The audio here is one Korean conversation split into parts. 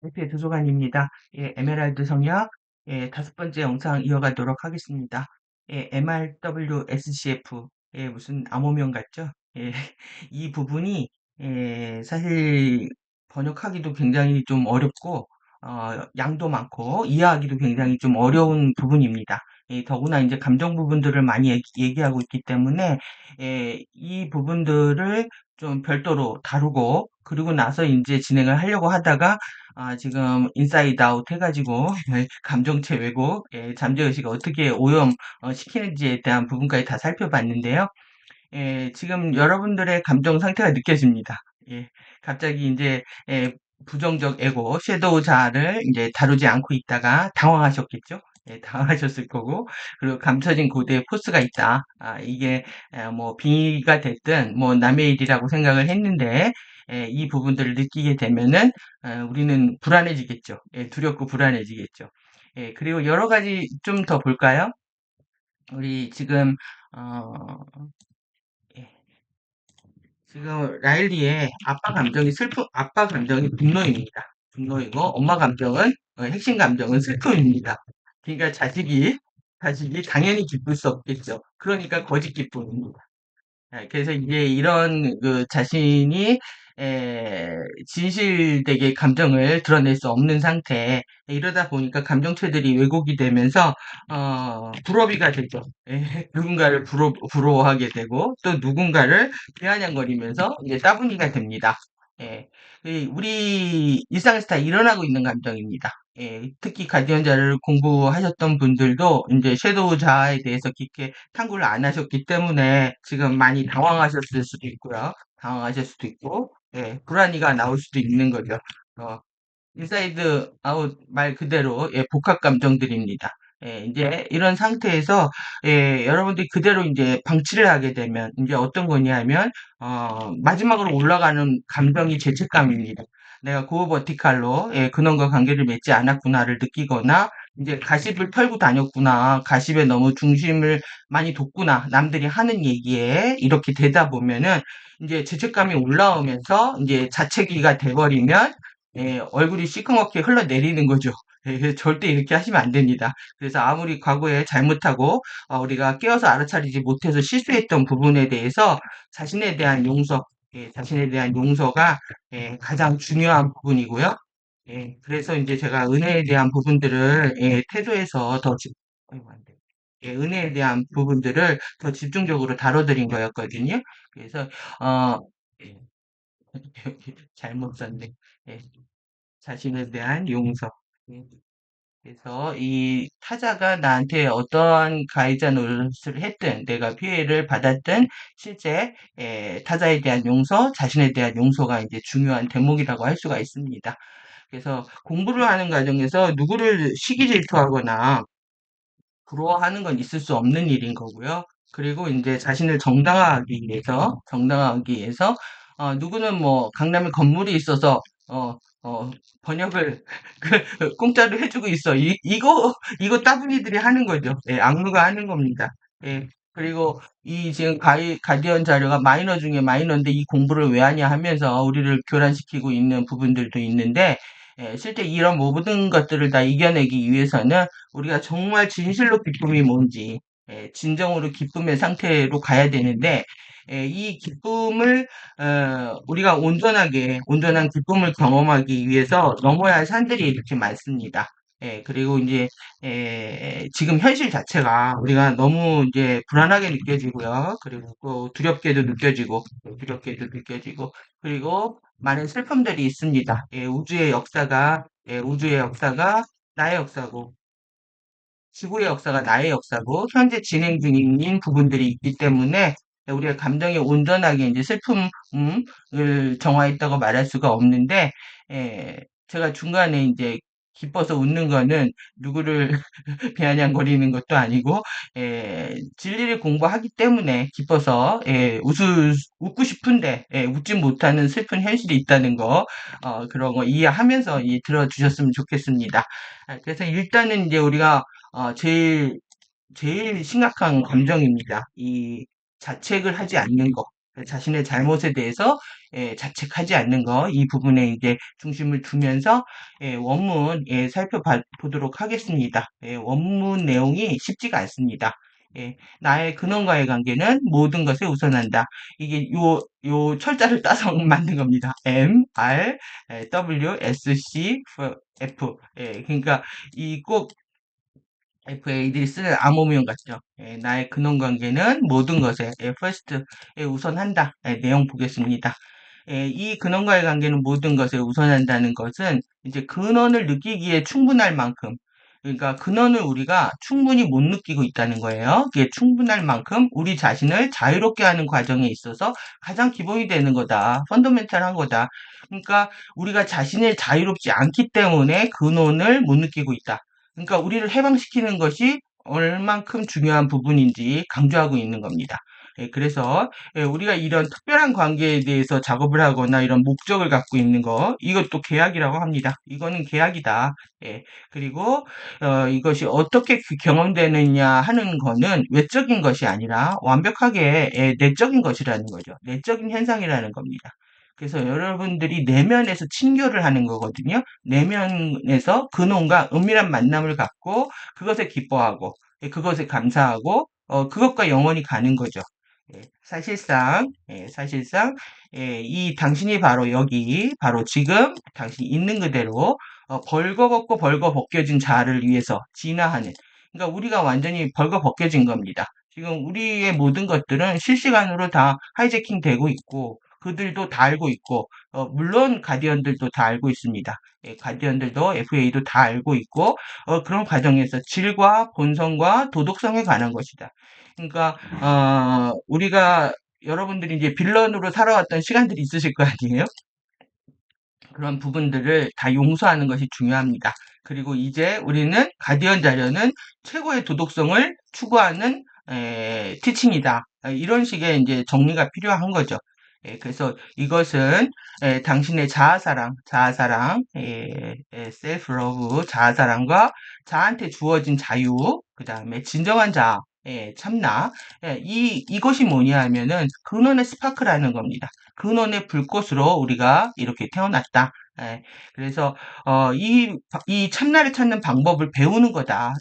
대표 도서관입니다. 예, 에메랄드 성역, 예, 5번째 영상 이어가도록 하겠습니다. 예, MRWSCF, 예, 무슨 암호명 같죠? 예, 이 부분이, 사실 번역하기도 굉장히 좀 어렵고, 양도 많고, 이해하기도 굉장히 좀 어려운 부분입니다. 더구나 이제 감정 부분들을 많이 얘기하고 있기 때문에, 이 부분들을 좀 별도로 다루고, 그리고 나서 이제 진행을 하려고 하다가, 지금 인사이드 아웃 해가지고 감정체 왜곡, 잠재의식을 어떻게 오염 시키는지에 대한 부분까지 다 살펴봤는데요. 지금 여러분들의 감정 상태가 느껴집니다. 예, 갑자기 이제 부정적 에고, 섀도우 자아를 이제 다루지 않고 있다가 당황하셨겠죠? 예, 당황하셨을 거고, 그리고 감춰진 고대의 포스가 있다. 이게 뭐 빙의가 됐든 뭐 남의 일이라고 생각을 했는데 이 부분들을 느끼게 되면은 우리는 불안해지겠죠. 예, 두렵고 불안해지겠죠. 예, 그리고 여러 가지 좀 더 볼까요? 우리 지금 어, 예, 지금 라일리의 아빠 감정이 분노입니다. 분노이고, 엄마 감정은, 핵심 감정은 슬픔입니다. 그러니까 자식이 당연히 기쁠 수 없겠죠. 그러니까 거짓 기쁨입니다. 그래서 이제 이런 그 자신이 진실되게 감정을 드러낼 수 없는 상태, 이러다 보니까 감정체들이 왜곡이 되면서 불업이가 되죠. 누군가를 부러워하게 되고 또 누군가를 비아냥거리면서 이제 따분이가 됩니다. 예, 우리 일상에서 다 일어나고 있는 감정입니다. 특히 가디언자를 공부하셨던 분들도 이제 섀도우 자아에 대해서 깊게 탐구를 안 하셨기 때문에 지금 많이 당황하셨을 수도 있고요. 당황하실 수도 있고, 불안이가 나올 수도 있는 거죠. 어, 인사이드 아웃 말 그대로 복합 감정들입니다. 이제 이런 상태에서 여러분들이 그대로 이제 방치를 하게 되면 이제 어떤 거냐면 마지막으로 올라가는 감정이 죄책감입니다. 내가 고어 버티칼로 근원과 관계를 맺지 않았구나를 느끼거나 이제 가십을 털고 다녔구나, 가십에 너무 중심을 많이 뒀구나, 남들이 하는 얘기에 이렇게 되다 보면은 이제 죄책감이 올라오면서 이제 자책이가 돼버리면 얼굴이 시커멓게 흘러내리는 거죠. 그래서 절대 이렇게 하시면 안 됩니다. 그래서 아무리 과거에 잘못하고 우리가 깨어서 알아차리지 못해서 실수했던 부분에 대해서 자신에 대한 용서, 자신에 대한 용서가 가장 중요한 부분이고요. 그래서 이제 제가 은혜에 대한 부분들을 태도에서 아이고, 안 돼. 은혜에 대한 부분들을 더 집중적으로 다뤄드린 거였거든요. 그래서 어, 예, 잘못 썼네. 예, 자신에 대한 용서. 예. 그래서 이 타자가 나한테 어떠한 가해자 노릇을 했든 내가 피해를 받았든 실제 타자에 대한 용서, 자신에 대한 용서가 이제 중요한 대목이라고 할 수가 있습니다. 그래서 공부를 하는 과정에서 누구를 시기 질투하거나 부러워하는 건 있을 수 없는 일인 거고요. 그리고 이제 자신을 정당화하기 위해서, 누구는 뭐, 강남에 건물이 있어서, 어, 번역을, 공짜로 해주고 있어. 이거 따분이들이 하는 거죠. 악루가 하는 겁니다. 그리고 이 지금 가디언 자료가 마이너 중에 마이너인데 이 공부를 왜 하냐 하면서 우리를 교란시키고 있는 부분들도 있는데, 실제 이런 모든 것들을 다 이겨내기 위해서는 우리가 정말 진실로 기쁨이 뭔지, 진정으로 기쁨의 상태로 가야 되는데, 이 기쁨을, 우리가 온전한 기쁨을 경험하기 위해서 넘어야 할 산들이 이렇게 많습니다. 그리고 이제, 지금 현실 자체가 우리가 너무 이제 불안하게 느껴지고요. 그리고 또 두렵게도 느껴지고, 그리고 많은 슬픔들이 있습니다. 우주의 역사가 나의 역사고, 지구의 역사가 나의 역사고 현재 진행 중인 부분들이 있기 때문에 우리가 감정이 온전하게 이제 슬픔을 정화했다고 말할 수가 없는데 제가 중간에 이제 기뻐서 웃는 거는 누구를 비아냥거리는 것도 아니고 진리를 공부하기 때문에 기뻐서 웃고 싶은데 웃지 못하는 슬픈 현실이 있다는 거 그런 거 이해하면서 들어주셨으면 좋겠습니다. 그래서 일단은 이제 우리가 제일 심각한 감정입니다. 이 자책을 하지 않는 거. 자신의 잘못에 대해서 자책하지 않는 거, 이 부분에 이제 중심을 두면서 원문 살펴보도록 하겠습니다. 원문 내용이 쉽지가 않습니다. 나의 근원과의 관계는 모든 것에 우선한다. 이게 요 철자를 따서 만든 겁니다. M, R, W, S, C, F. 그러니까 이 FA들이 쓰는 암호명 같죠. 나의 근원관계는 모든 것에 first에 우선한다. 내용 보겠습니다. 이 근원과의 관계는 모든 것에 우선한다는 것은 이제 근원을 느끼기에 충분할 만큼, 그러니까 근원을 우리가 충분히 못 느끼고 있다는 거예요. 그게 충분할 만큼 우리 자신을 자유롭게 하는 과정에 있어서 가장 기본이 되는 거다. 펀더멘탈한 거다. 그러니까 우리가 자신을 자유롭지 않기 때문에 근원을 못 느끼고 있다. 그러니까 우리를 해방시키는 것이 얼만큼 중요한 부분인지 강조하고 있는 겁니다. 그래서 우리가 이런 특별한 관계에 대해서 작업을 하거나 이런 목적을 갖고 있는 거, 이것도 계약이라고 합니다. 이거는 계약이다. 그리고 이것이 어떻게 경험되느냐 하는 거는 외적인 것이 아니라 완벽하게 내적인 것이라는 거죠. 내적인 현상이라는 겁니다. 그래서 여러분들이 내면에서 친교를 하는 거거든요. 내면에서 근원과 은밀한 만남을 갖고 그것에 기뻐하고 그것에 감사하고 그것과 영원히 가는 거죠. 사실상 이 당신이 바로 여기 바로 지금 당신이 있는 그대로 벌거벗고 벌거벗겨진 자아를 위해서 진화하는, 그러니까 우리가 완전히 벌거벗겨진 겁니다. 지금 우리의 모든 것들은 실시간으로 다 하이제킹 되고 있고 그들도 다 알고 있고 물론 가디언들도 다 알고 있습니다. 가디언들도 FA도 다 알고 있고 그런 과정에서 질과 본성과 도덕성에 관한 것이다. 그러니까 우리가 여러분들이 이제 빌런으로 살아왔던 시간들이 있으실 거 아니에요? 그런 부분들을 다 용서하는 것이 중요합니다. 그리고 이제 우리는 가디언 자료는 최고의 도덕성을 추구하는 티칭이다. 이런 식의 이제 정리가 필요한 거죠. 그래서 이것은 당신의 자아사랑, 셀프 러브, 자아사랑과 자아한테 주어진 자유, 그 다음에 진정한 자아, 참나, 이것이 뭐냐 하면은 근원의 스파크라는 겁니다. 근원의 불꽃으로 우리가 이렇게 태어났다. 그래서 이 참나를 찾는 방법을 배우는 거다.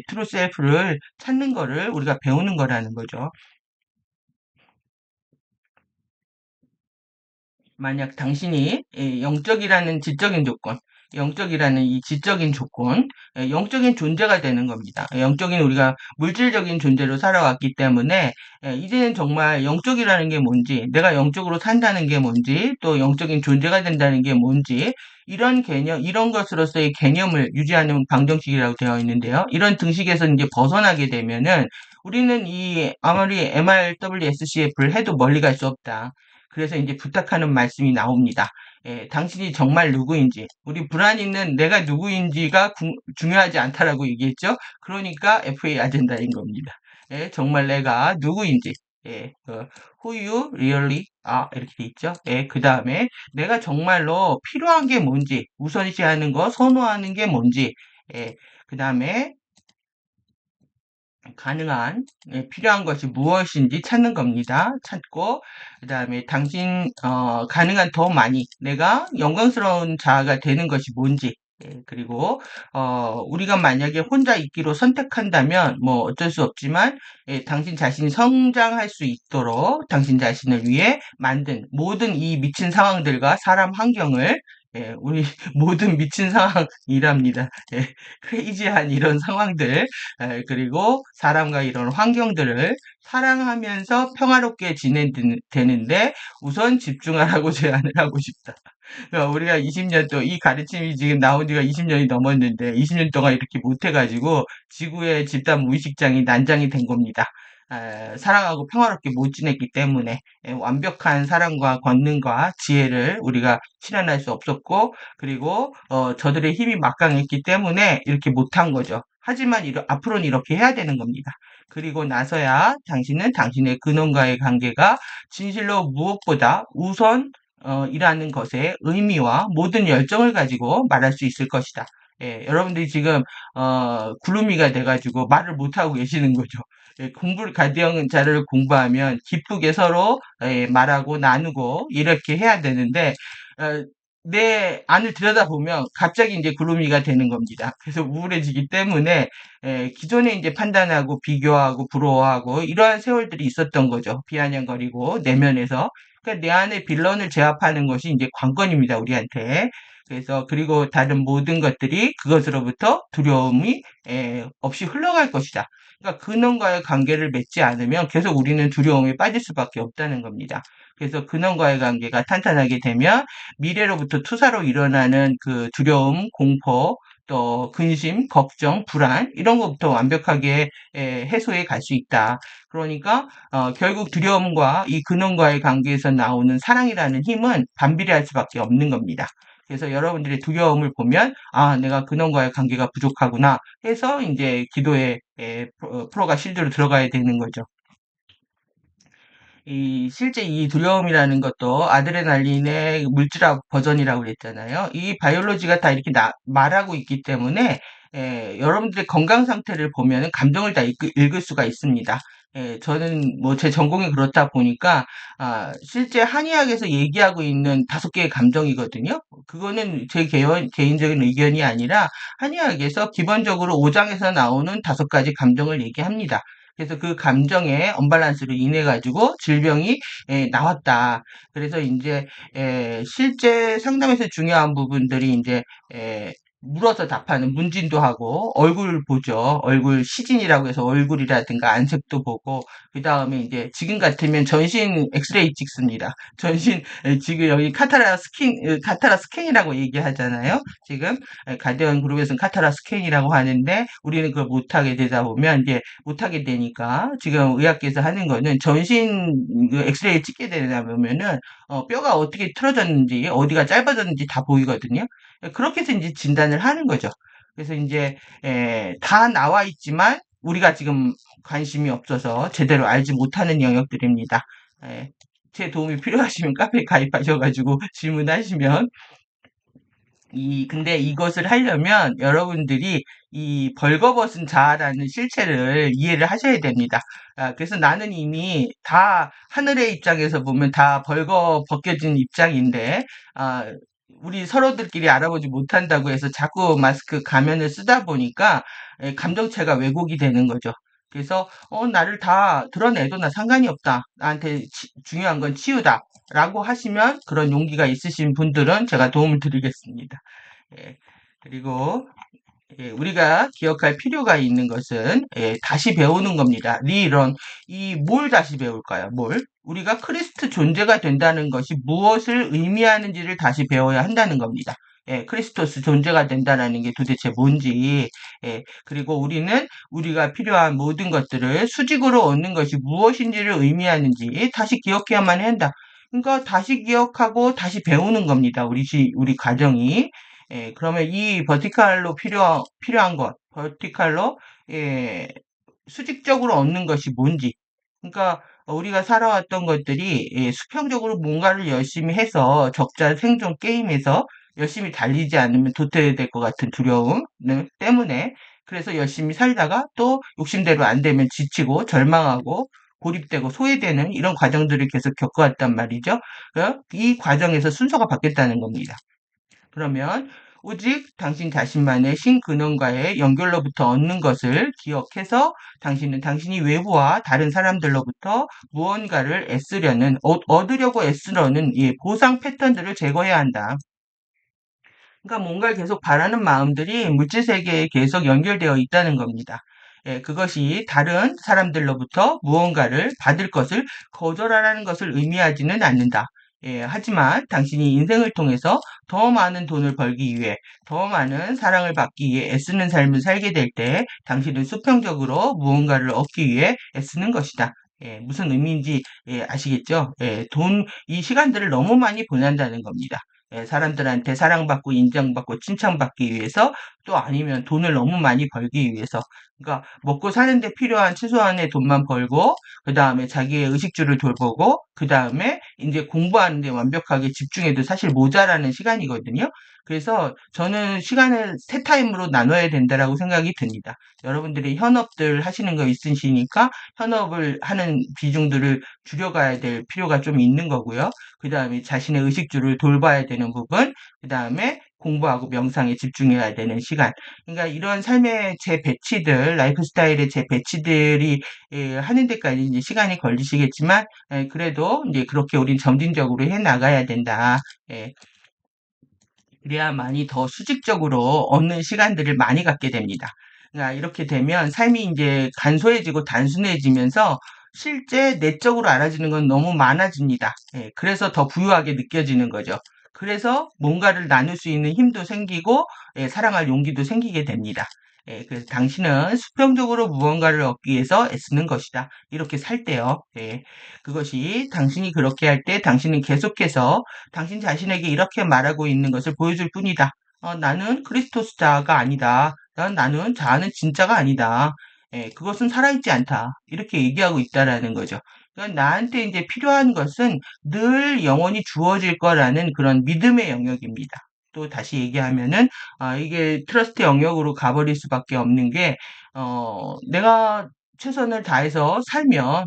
트루 셀프를 찾는 거를 우리가 배우는 거라는 거죠. 만약 당신이 영적이라는 지적인 조건, 영적이라는 이 지적인 조건, 영적인 존재가 되는 겁니다. 영적인 우리가 물질적인 존재로 살아왔기 때문에 이제는 정말 영적이라는 게 뭔지, 내가 영적으로 산다는 게 뭔지, 또 영적인 존재가 된다는 게 뭔지, 이런 개념, 이런 것으로서의 개념을 유지하는 방정식이라고 되어 있는데요. 이런 등식에서 이제 벗어나게 되면은 우리는 이 아무리 MRWSCF를 해도 멀리 갈 수 없다. 그래서 이제 부탁하는 말씀이 나옵니다. 당신이 정말 누구인지, 우리 불안이는 내가 누구인지가 중요하지 않다라고 얘기했죠. 그러니까 FA 아젠다인 겁니다. 정말 내가 누구인지, who you really are 이렇게 돼 있죠. 그 다음에 내가 정말로 필요한 게 뭔지, 우선시하는 거, 선호하는 게 뭔지, 그 다음에 가능한 필요한 것이 무엇인지 찾는 겁니다. 찾고 그다음에 당신 가능한 더 많이 내가 영광스러운 자아가 되는 것이 뭔지 그리고 우리가 만약에 혼자 있기로 선택한다면 뭐 어쩔 수 없지만 당신 자신이 성장할 수 있도록 당신 자신을 위해 만든 모든 이 미친 상황들과 사람 환경을 우리 모든 미친 상황이랍니다. 크레이지한 이런 상황들 그리고 사람과 이런 환경들을 사랑하면서 평화롭게 지내되는데 우선 집중하라고 제안을 하고 싶다. 그러니까 우리가 20년 또 이 가르침이 지금 나온 지가 20년이 넘었는데 20년 동안 이렇게 못해가지고 지구의 집단 무의식장이 난장이 된 겁니다. 사랑하고 평화롭게 못 지냈기 때문에 완벽한 사랑과 권능과 지혜를 우리가 실현할 수 없었고 그리고 저들의 힘이 막강했기 때문에 이렇게 못한 거죠. 하지만 앞으로는 이렇게 해야 되는 겁니다. 그리고 나서야 당신은 당신의 근원과의 관계가 진실로 무엇보다 우선 이라는 것에 의미와 모든 열정을 가지고 말할 수 있을 것이다. 여러분들이 지금 굴루미가 돼가지고 말을 못하고 계시는 거죠. 가정 자료를 공부하면 기쁘게 서로 말하고 나누고 이렇게 해야 되는데, 어, 내 안을 들여다보면 갑자기 이제 글루미가 되는 겁니다. 그래서 우울해지기 때문에 기존에 이제 판단하고 비교하고 부러워하고 이러한 세월들이 있었던 거죠. 비아냥거리고 내면에서. 그러니까 내 안에 빌런을 제압하는 것이 이제 관건입니다, 우리한테. 그래서 그리고 다른 모든 것들이 그것으로부터 두려움이 없이 흘러갈 것이다. 그러니까 근원과의 관계를 맺지 않으면 계속 우리는 두려움에 빠질 수밖에 없다는 겁니다. 그래서 근원과의 관계가 탄탄하게 되면 미래로부터 투사로 일어나는 그 두려움, 공포, 또 근심, 걱정, 불안 이런 것부터 완벽하게 해소해 갈 수 있다. 그러니까 결국 두려움과 이 근원과의 관계에서 나오는 사랑이라는 힘은 반비례할 수밖에 없는 겁니다. 그래서 여러분들의 두려움을 보면 아 내가 근원과의 관계가 부족하구나 해서 이제 기도의 프로가 실제로 들어가야 되는 거죠. 실제 이 두려움이라는 것도 아드레날린의 물질학 버전이라고 그랬잖아요. 이 바이올로지가 다 이렇게 말하고 있기 때문에 여러분들의 건강 상태를 보면 감정을 다 읽을 수가 있습니다. 저는 뭐 제 전공이 그렇다 보니까 실제 한의학에서 얘기하고 있는 5개의 감정이거든요. 그거는 제 개인적인 의견이 아니라 한의학에서 기본적으로 5장에서 나오는 5가지 감정을 얘기합니다. 그래서 그 감정의 언밸런스로 인해 가지고 질병이 나왔다. 그래서 이제 실제 상담에서 중요한 부분들이 이제 물어서 답하는 문진도 하고 얼굴 보죠. 얼굴 시진이라고 해서 얼굴이라든가 안색도 보고 그다음에 이제 지금 같으면 전신 엑스레이 찍습니다. 전신 지금 여기 카타라 스캔이라고 얘기하잖아요. 지금 가디언 그룹에서는 카타라 스캔이라고 하는데 우리는 그걸 못하게 되다 보면 이제 못하게 되니까 지금 의학계에서 하는 거는 전신 그 엑스레이 찍게 되다 보면은 뼈가 어떻게 틀어졌는지 어디가 짧아졌는지 다 보이거든요. 그렇게 해서 이제 진단을 하는 거죠. 그래서 이제 다 나와 있지만 우리가 지금 관심이 없어서 제대로 알지 못하는 영역들입니다. 에, 제 도움이 필요하시면 카페에 가입하셔가지고 질문하시면 근데 이것을 하려면 여러분들이 이 벌거벗은 자아라는 실체를 이해를 하셔야 됩니다. 그래서 나는 이미 다 하늘의 입장에서 보면 다 벗겨진 입장인데, 우리 서로들끼리 알아보지 못한다고 해서 자꾸 마스크 가면을 쓰다 보니까 감정체가 왜곡이 되는 거죠. 그래서 나를 다 드러내도 나 상관이 없다. 나한테 중요한 건 치유다. 라고 하시면 그런 용기가 있으신 분들은 제가 도움을 드리겠습니다. 예, 그리고 우리가 기억할 필요가 있는 것은 다시 배우는 겁니다. 리런. 뭘 다시 배울까요? 뭘? 우리가 크리스트 존재가 된다는 것이 무엇을 의미하는지를 다시 배워야 한다는 겁니다. 크리스토스 존재가 된다는 게 도대체 뭔지, 그리고 우리는 우리가 필요한 모든 것들을 수직으로 얻는 것이 무엇인지를 의미하는지 다시 기억해야만 한다. 그러니까 다시 기억하고 다시 배우는 겁니다. 우리 가정이. 그러면 이 버티칼로 필요한 것, 버티칼로, 예, 수직적으로 얻는 것이 뭔지. 그러니까 우리가 살아왔던 것들이 수평적으로 뭔가를 열심히 해서 적자 생존 게임에서 열심히 달리지 않으면 도태될 것 같은 두려움 때문에 그래서 열심히 살다가 또 욕심대로 안 되면 지치고 절망하고 고립되고 소외되는 이런 과정들을 계속 겪어왔단 말이죠. 이 과정에서 순서가 바뀌었다는 겁니다. 그러면 오직 당신 자신만의 신근원과의 연결로부터 얻는 것을 기억해서 당신은 당신이 외부와 다른 사람들로부터 무언가를 얻으려고 애쓰려는 이 보상 패턴들을 제거해야 한다. 그러니까 뭔가를 계속 바라는 마음들이 물질 세계에 계속 연결되어 있다는 겁니다. 그것이 다른 사람들로부터 무언가를 받을 것을 거절하라는 것을 의미하지는 않는다. 하지만 당신이 인생을 통해서 더 많은 돈을 벌기 위해, 더 많은 사랑을 받기 위해 애쓰는 삶을 살게 될 때, 당신은 수평적으로 무언가를 얻기 위해 애쓰는 것이다. 무슨 의미인지 아시겠죠? 이 시간들을 너무 많이 보낸다는 겁니다. 사람들한테 사랑받고 인정받고 칭찬받기 위해서 또 아니면 돈을 너무 많이 벌기 위해서 그러니까 먹고 사는데 필요한 최소한의 돈만 벌고 그 다음에 자기의 의식주를 돌보고 그 다음에 이제 공부하는데 완벽하게 집중해도 사실 모자라는 시간이거든요. 그래서 저는 시간을 세 타임으로 나눠야 된다라고 생각이 듭니다. 여러분들이 현업들 하시는 거 있으시니까 현업을 하는 비중들을 줄여가야 될 필요가 좀 있는 거고요. 그 다음에 자신의 의식주를 돌봐야 되는 부분, 그 다음에 공부하고 명상에 집중해야 되는 시간. 그러니까 이런 삶의 제 배치들, 라이프 스타일의 제 배치들이 하는 데까지 이제 시간이 걸리시겠지만, 그래도 이제 그렇게 우린 점진적으로 해 나가야 된다. 예, 그래야만이 더 수직적으로 얻는 시간들을 많이 갖게 됩니다. 그러니까 이렇게 되면 삶이 이제 간소해지고 단순해지면서 실제 내적으로 알아지는 건 너무 많아집니다. 예, 그래서 더 부유하게 느껴지는 거죠. 그래서 뭔가를 나눌 수 있는 힘도 생기고, 사랑할 용기도 생기게 됩니다. 그래서 당신은 수평적으로 무언가를 얻기 위해서 애쓰는 것이다. 이렇게 살 때요. 그것이 당신이 그렇게 할 때 당신은 계속해서 당신 자신에게 이렇게 말하고 있는 것을 보여줄 뿐이다. 나는 크리스토스 자아가 아니다. 나는 자아는 진짜가 아니다. 그것은 살아있지 않다. 이렇게 얘기하고 있다라는 거죠. 그러니까 나한테 이제 필요한 것은 늘 영원히 주어질 거라는 그런 믿음의 영역입니다. 또 다시 얘기하면은, 이게 트러스트 영역으로 가버릴 수밖에 없는 게, 내가 최선을 다해서 살면,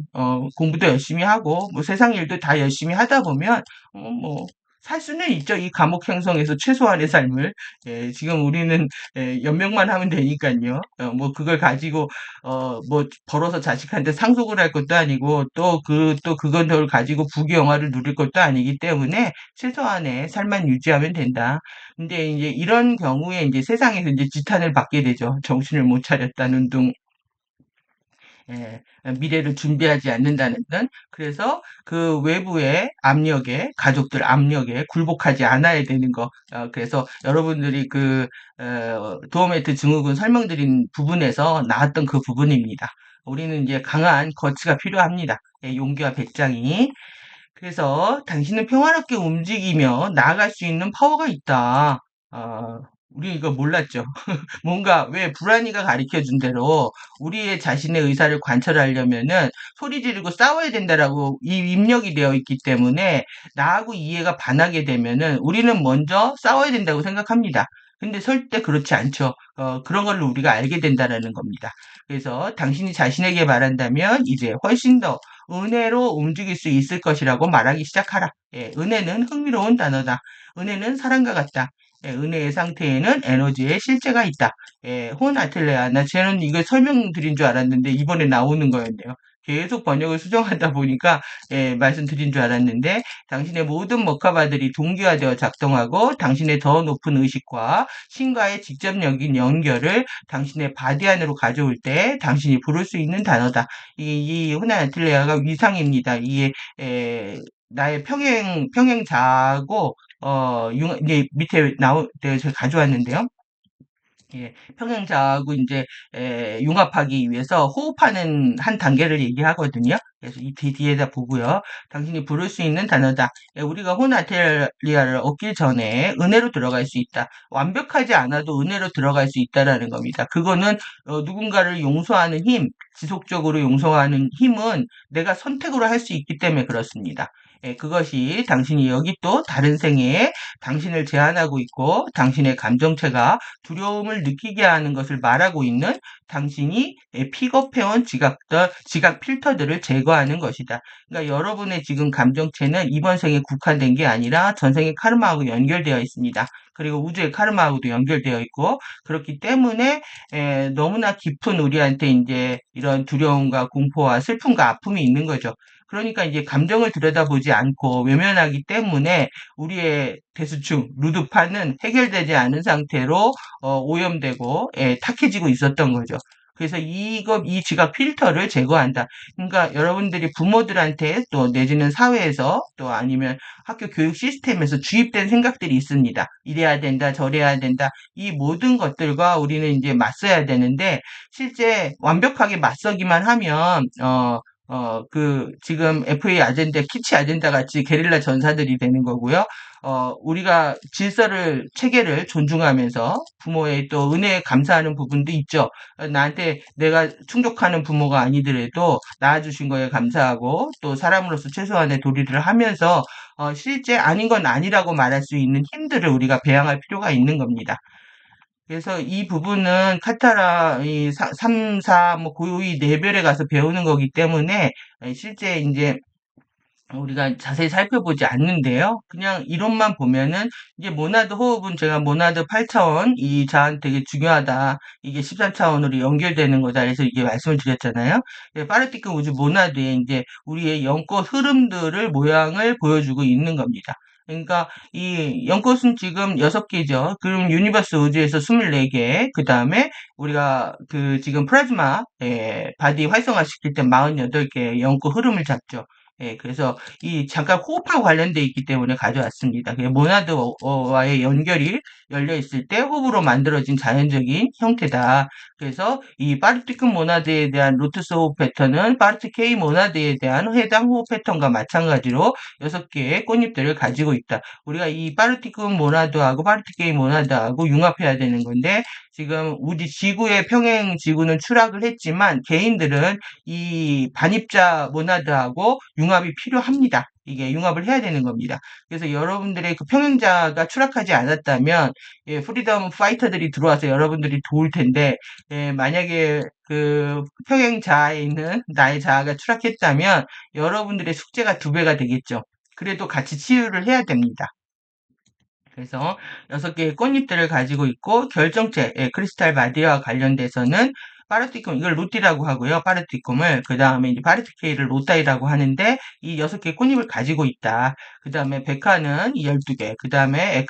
공부도 열심히 하고, 뭐 세상 일도 다 열심히 하다 보면, 뭐, 살 수는 있죠. 이 감옥 형성에서 최소한의 삶을. 지금 우리는 연명만 하면 되니까요. 뭐 그걸 가지고 뭐 벌어서 자식한테 상속을 할 것도 아니고 또 그걸 가지고 부귀영화를 누릴 것도 아니기 때문에 최소한의 삶만 유지하면 된다. 근데 이제 이런 경우에 이제 세상에서 이제 지탄을 받게 되죠. 정신을 못 차렸다는 둥. 예, 미래를 준비하지 않는다는 등. 그래서 그 외부의 압력에, 가족들 압력에 굴복하지 않아야 되는 거. 그래서 여러분들이 도어매트 증후군 설명드린 부분에서 나왔던 그 부분입니다. 우리는 이제 강한 거치가 필요합니다. 용기와 배짱이. 그래서 당신은 평화롭게 움직이며 나아갈 수 있는 파워가 있다. 어, 우리 이거 몰랐죠. 뭔가 왜 불안이가 가르쳐 준 대로 우리의 자신의 의사를 관철하려면은 소리 지르고 싸워야 된다라고 이 입력이 되어 있기 때문에 나하고 이해가 반하게 되면은 우리는 먼저 싸워야 된다고 생각합니다. 근데 절대 그렇지 않죠. 그런 걸 우리가 알게 된다라는 겁니다. 그래서 당신이 자신에게 말한다면 이제 훨씬 더 은혜로 움직일 수 있을 것이라고 말하기 시작하라. 은혜는 흥미로운 단어다. 은혜는 사랑과 같다. 은혜의 상태에는 에너지의 실제가 있다. 혼 아틀레아. 나 쟤는 이거 설명드린 줄 알았는데 이번에 나오는 거였네요. 계속 번역을 수정하다 보니까 말씀드린 줄 알았는데 당신의 모든 머카바들이 동기화되어 작동하고 당신의 더 높은 의식과 신과의 직접적인 연결을 당신의 바디 안으로 가져올 때 당신이 부를 수 있는 단어다. 이 호나 아틀레아가 위상입니다. 이게 나의 평행자고 이제 밑에 제가 가져왔는데요. 평행자하고 이제 융합하기 위해서 호흡하는 한 단계를 얘기하거든요. 그래서 이 뒤에다 보고요. 당신이 부를 수 있는 단어다. 우리가 호나텔리아를 얻기 전에 은혜로 들어갈 수 있다. 완벽하지 않아도 은혜로 들어갈 수 있다라는 겁니다. 그거는 누군가를 용서하는 힘, 지속적으로 용서하는 힘은 내가 선택으로 할 수 있기 때문에 그렇습니다. 그것이 당신이 여기 또 다른 생애에 당신을 제한하고 있고 당신의 감정체가 두려움을 느끼게 하는 것을 말하고 있는 당신이 픽업해온 지각 필터들을 제거하는 것이다. 그러니까 여러분의 지금 감정체는 이번 생에 국한된 게 아니라 전생의 카르마하고 연결되어 있습니다. 그리고 우주의 카르마하고도 연결되어 있고 그렇기 때문에 너무나 깊은 우리한테 이제 이런 두려움과 공포와 슬픔과 아픔이 있는 거죠. 그러니까 이제 감정을 들여다보지 않고 외면하기 때문에 우리의 대수충, 루드파는 해결되지 않은 상태로 오염되고 탁해지고 있었던 거죠. 그래서 이 지각 필터를 제거한다. 그러니까 여러분들이 부모들한테 또 내지는 사회에서 또 아니면 학교 교육 시스템에서 주입된 생각들이 있습니다. 이래야 된다, 저래야 된다. 이 모든 것들과 우리는 이제 맞서야 되는데 실제 완벽하게 맞서기만 하면 지금 FA 아젠다, 키치 아젠다 같이 게릴라 전사들이 되는 거고요. 우리가 체계를 존중하면서 부모의 또 은혜에 감사하는 부분도 있죠. 나한테 내가 충족하는 부모가 아니더라도 낳아주신 거에 감사하고 또 사람으로서 최소한의 도리를 하면서 실제 아닌 건 아니라고 말할 수 있는 힘들을 우리가 배양할 필요가 있는 겁니다. 그래서 이 부분은 카타라 이 3, 4, 뭐 고유의 레벨에 가서 배우는 거기 때문에 실제 이제 우리가 자세히 살펴보지 않는데요. 그냥 이론만 보면은 이제 모나드 호흡은 제가 모나드 8차원 이 자한 되게 중요하다. 이게 13차원으로 연결되는 거다. 그래서 이게 말씀을 드렸잖아요. 파르티클 우주 모나드에 이제 우리의 연꽃 흐름들을 모양을 보여주고 있는 겁니다. 그러니까 이 연꽃은 지금 6개죠. 그럼 유니버스 우주에서 24개, 그 다음에 우리가 지금 플라즈마 바디 활성화시킬 때 48개의 연꽃 흐름을 잡죠. 그래서 이 잠깐 호흡하고 관련돼 있기 때문에 가져왔습니다. 모나드와의 연결이 열려 있을 때 호흡으로 만들어진 자연적인 형태다. 그래서 이 파르티클 모나드에 대한 로투스 호흡 패턴은 파르티케이 모나드에 대한 해당 호흡 패턴과 마찬가지로 6개의 꽃잎들을 가지고 있다. 우리가 이 파르티클 모나드하고 파르티케이 모나드하고 융합해야 되는 건데 지금 우리 지구의 평행 지구는 추락을 했지만 개인들은 이 반입자 모나드하고 융합이 필요합니다. 이게 융합을 해야 되는 겁니다. 그래서 여러분들의 그 평행자가 추락하지 않았다면 프리덤 파이터들이 들어와서 여러분들이 도울 텐데 만약에 그 평행자에 있는 나의 자아가 추락했다면 여러분들의 숙제가 2배가 되겠죠. 그래도 같이 치유를 해야 됩니다. 그래서 6개의 꽃잎들을 가지고 있고 결정체, 크리스탈 바디와 관련돼서는 파르티쿰, 이걸 루티라고 하고요. 파르티쿰을 그 다음에 이제 파르티케이를 로타이라고 하는데 이 6개의 꽃잎을 가지고 있다. 그 다음에 베카는 12개, 그 다음에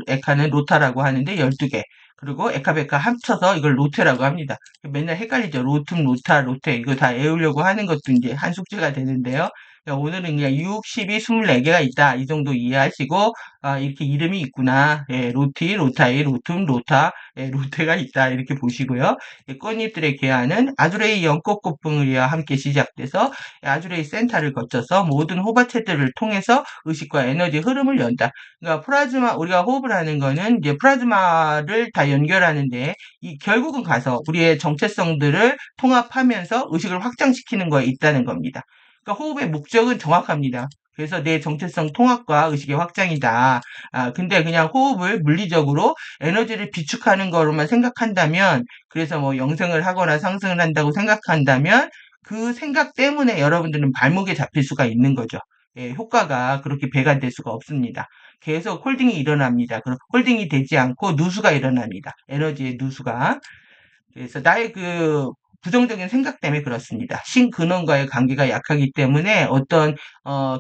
에카는 로타라고 하는데 12개. 그리고 에카베카 합쳐서 이걸 로테라고 합니다. 맨날 헷갈리죠. 로툼, 로타, 로테. 이거 다 외우려고 하는 것도 이제 한 숙제가 되는데요. 오늘은 그냥 6, 12, 24개가 있다. 이 정도 이해하시고, 이렇게 이름이 있구나. 로티, 로타이, 로툼, 로타, 로테가 있다. 이렇게 보시고요. 꽃잎들의 개화는 아주레이 연꽃꽃봉이와 함께 시작돼서 아주레이 센터를 거쳐서 모든 호바체들을 통해서 의식과 에너지 흐름을 연다. 그러니까 우리가 호흡을 하는 거는 이제 플라즈마를 다 연결하는데, 결국은 가서 우리의 정체성들을 통합하면서 의식을 확장시키는 거에 있다는 겁니다. 그러니까 호흡의 목적은 정확합니다. 그래서 내 정체성 통합과 의식의 확장이다. 근데 그냥 호흡을 물리적으로 에너지를 비축하는 거로만 생각한다면, 그래서 뭐 영생을 하거나 상승을 한다고 생각한다면, 그 생각 때문에 여러분들은 발목에 잡힐 수가 있는 거죠. 효과가 그렇게 배가 될 수가 없습니다. 계속 홀딩이 일어납니다. 그럼 홀딩이 되지 않고 누수가 일어납니다. 에너지의 누수가. 그래서 나의 부정적인 생각 때문에 그렇습니다. 신근원과의 관계가 약하기 때문에 어떤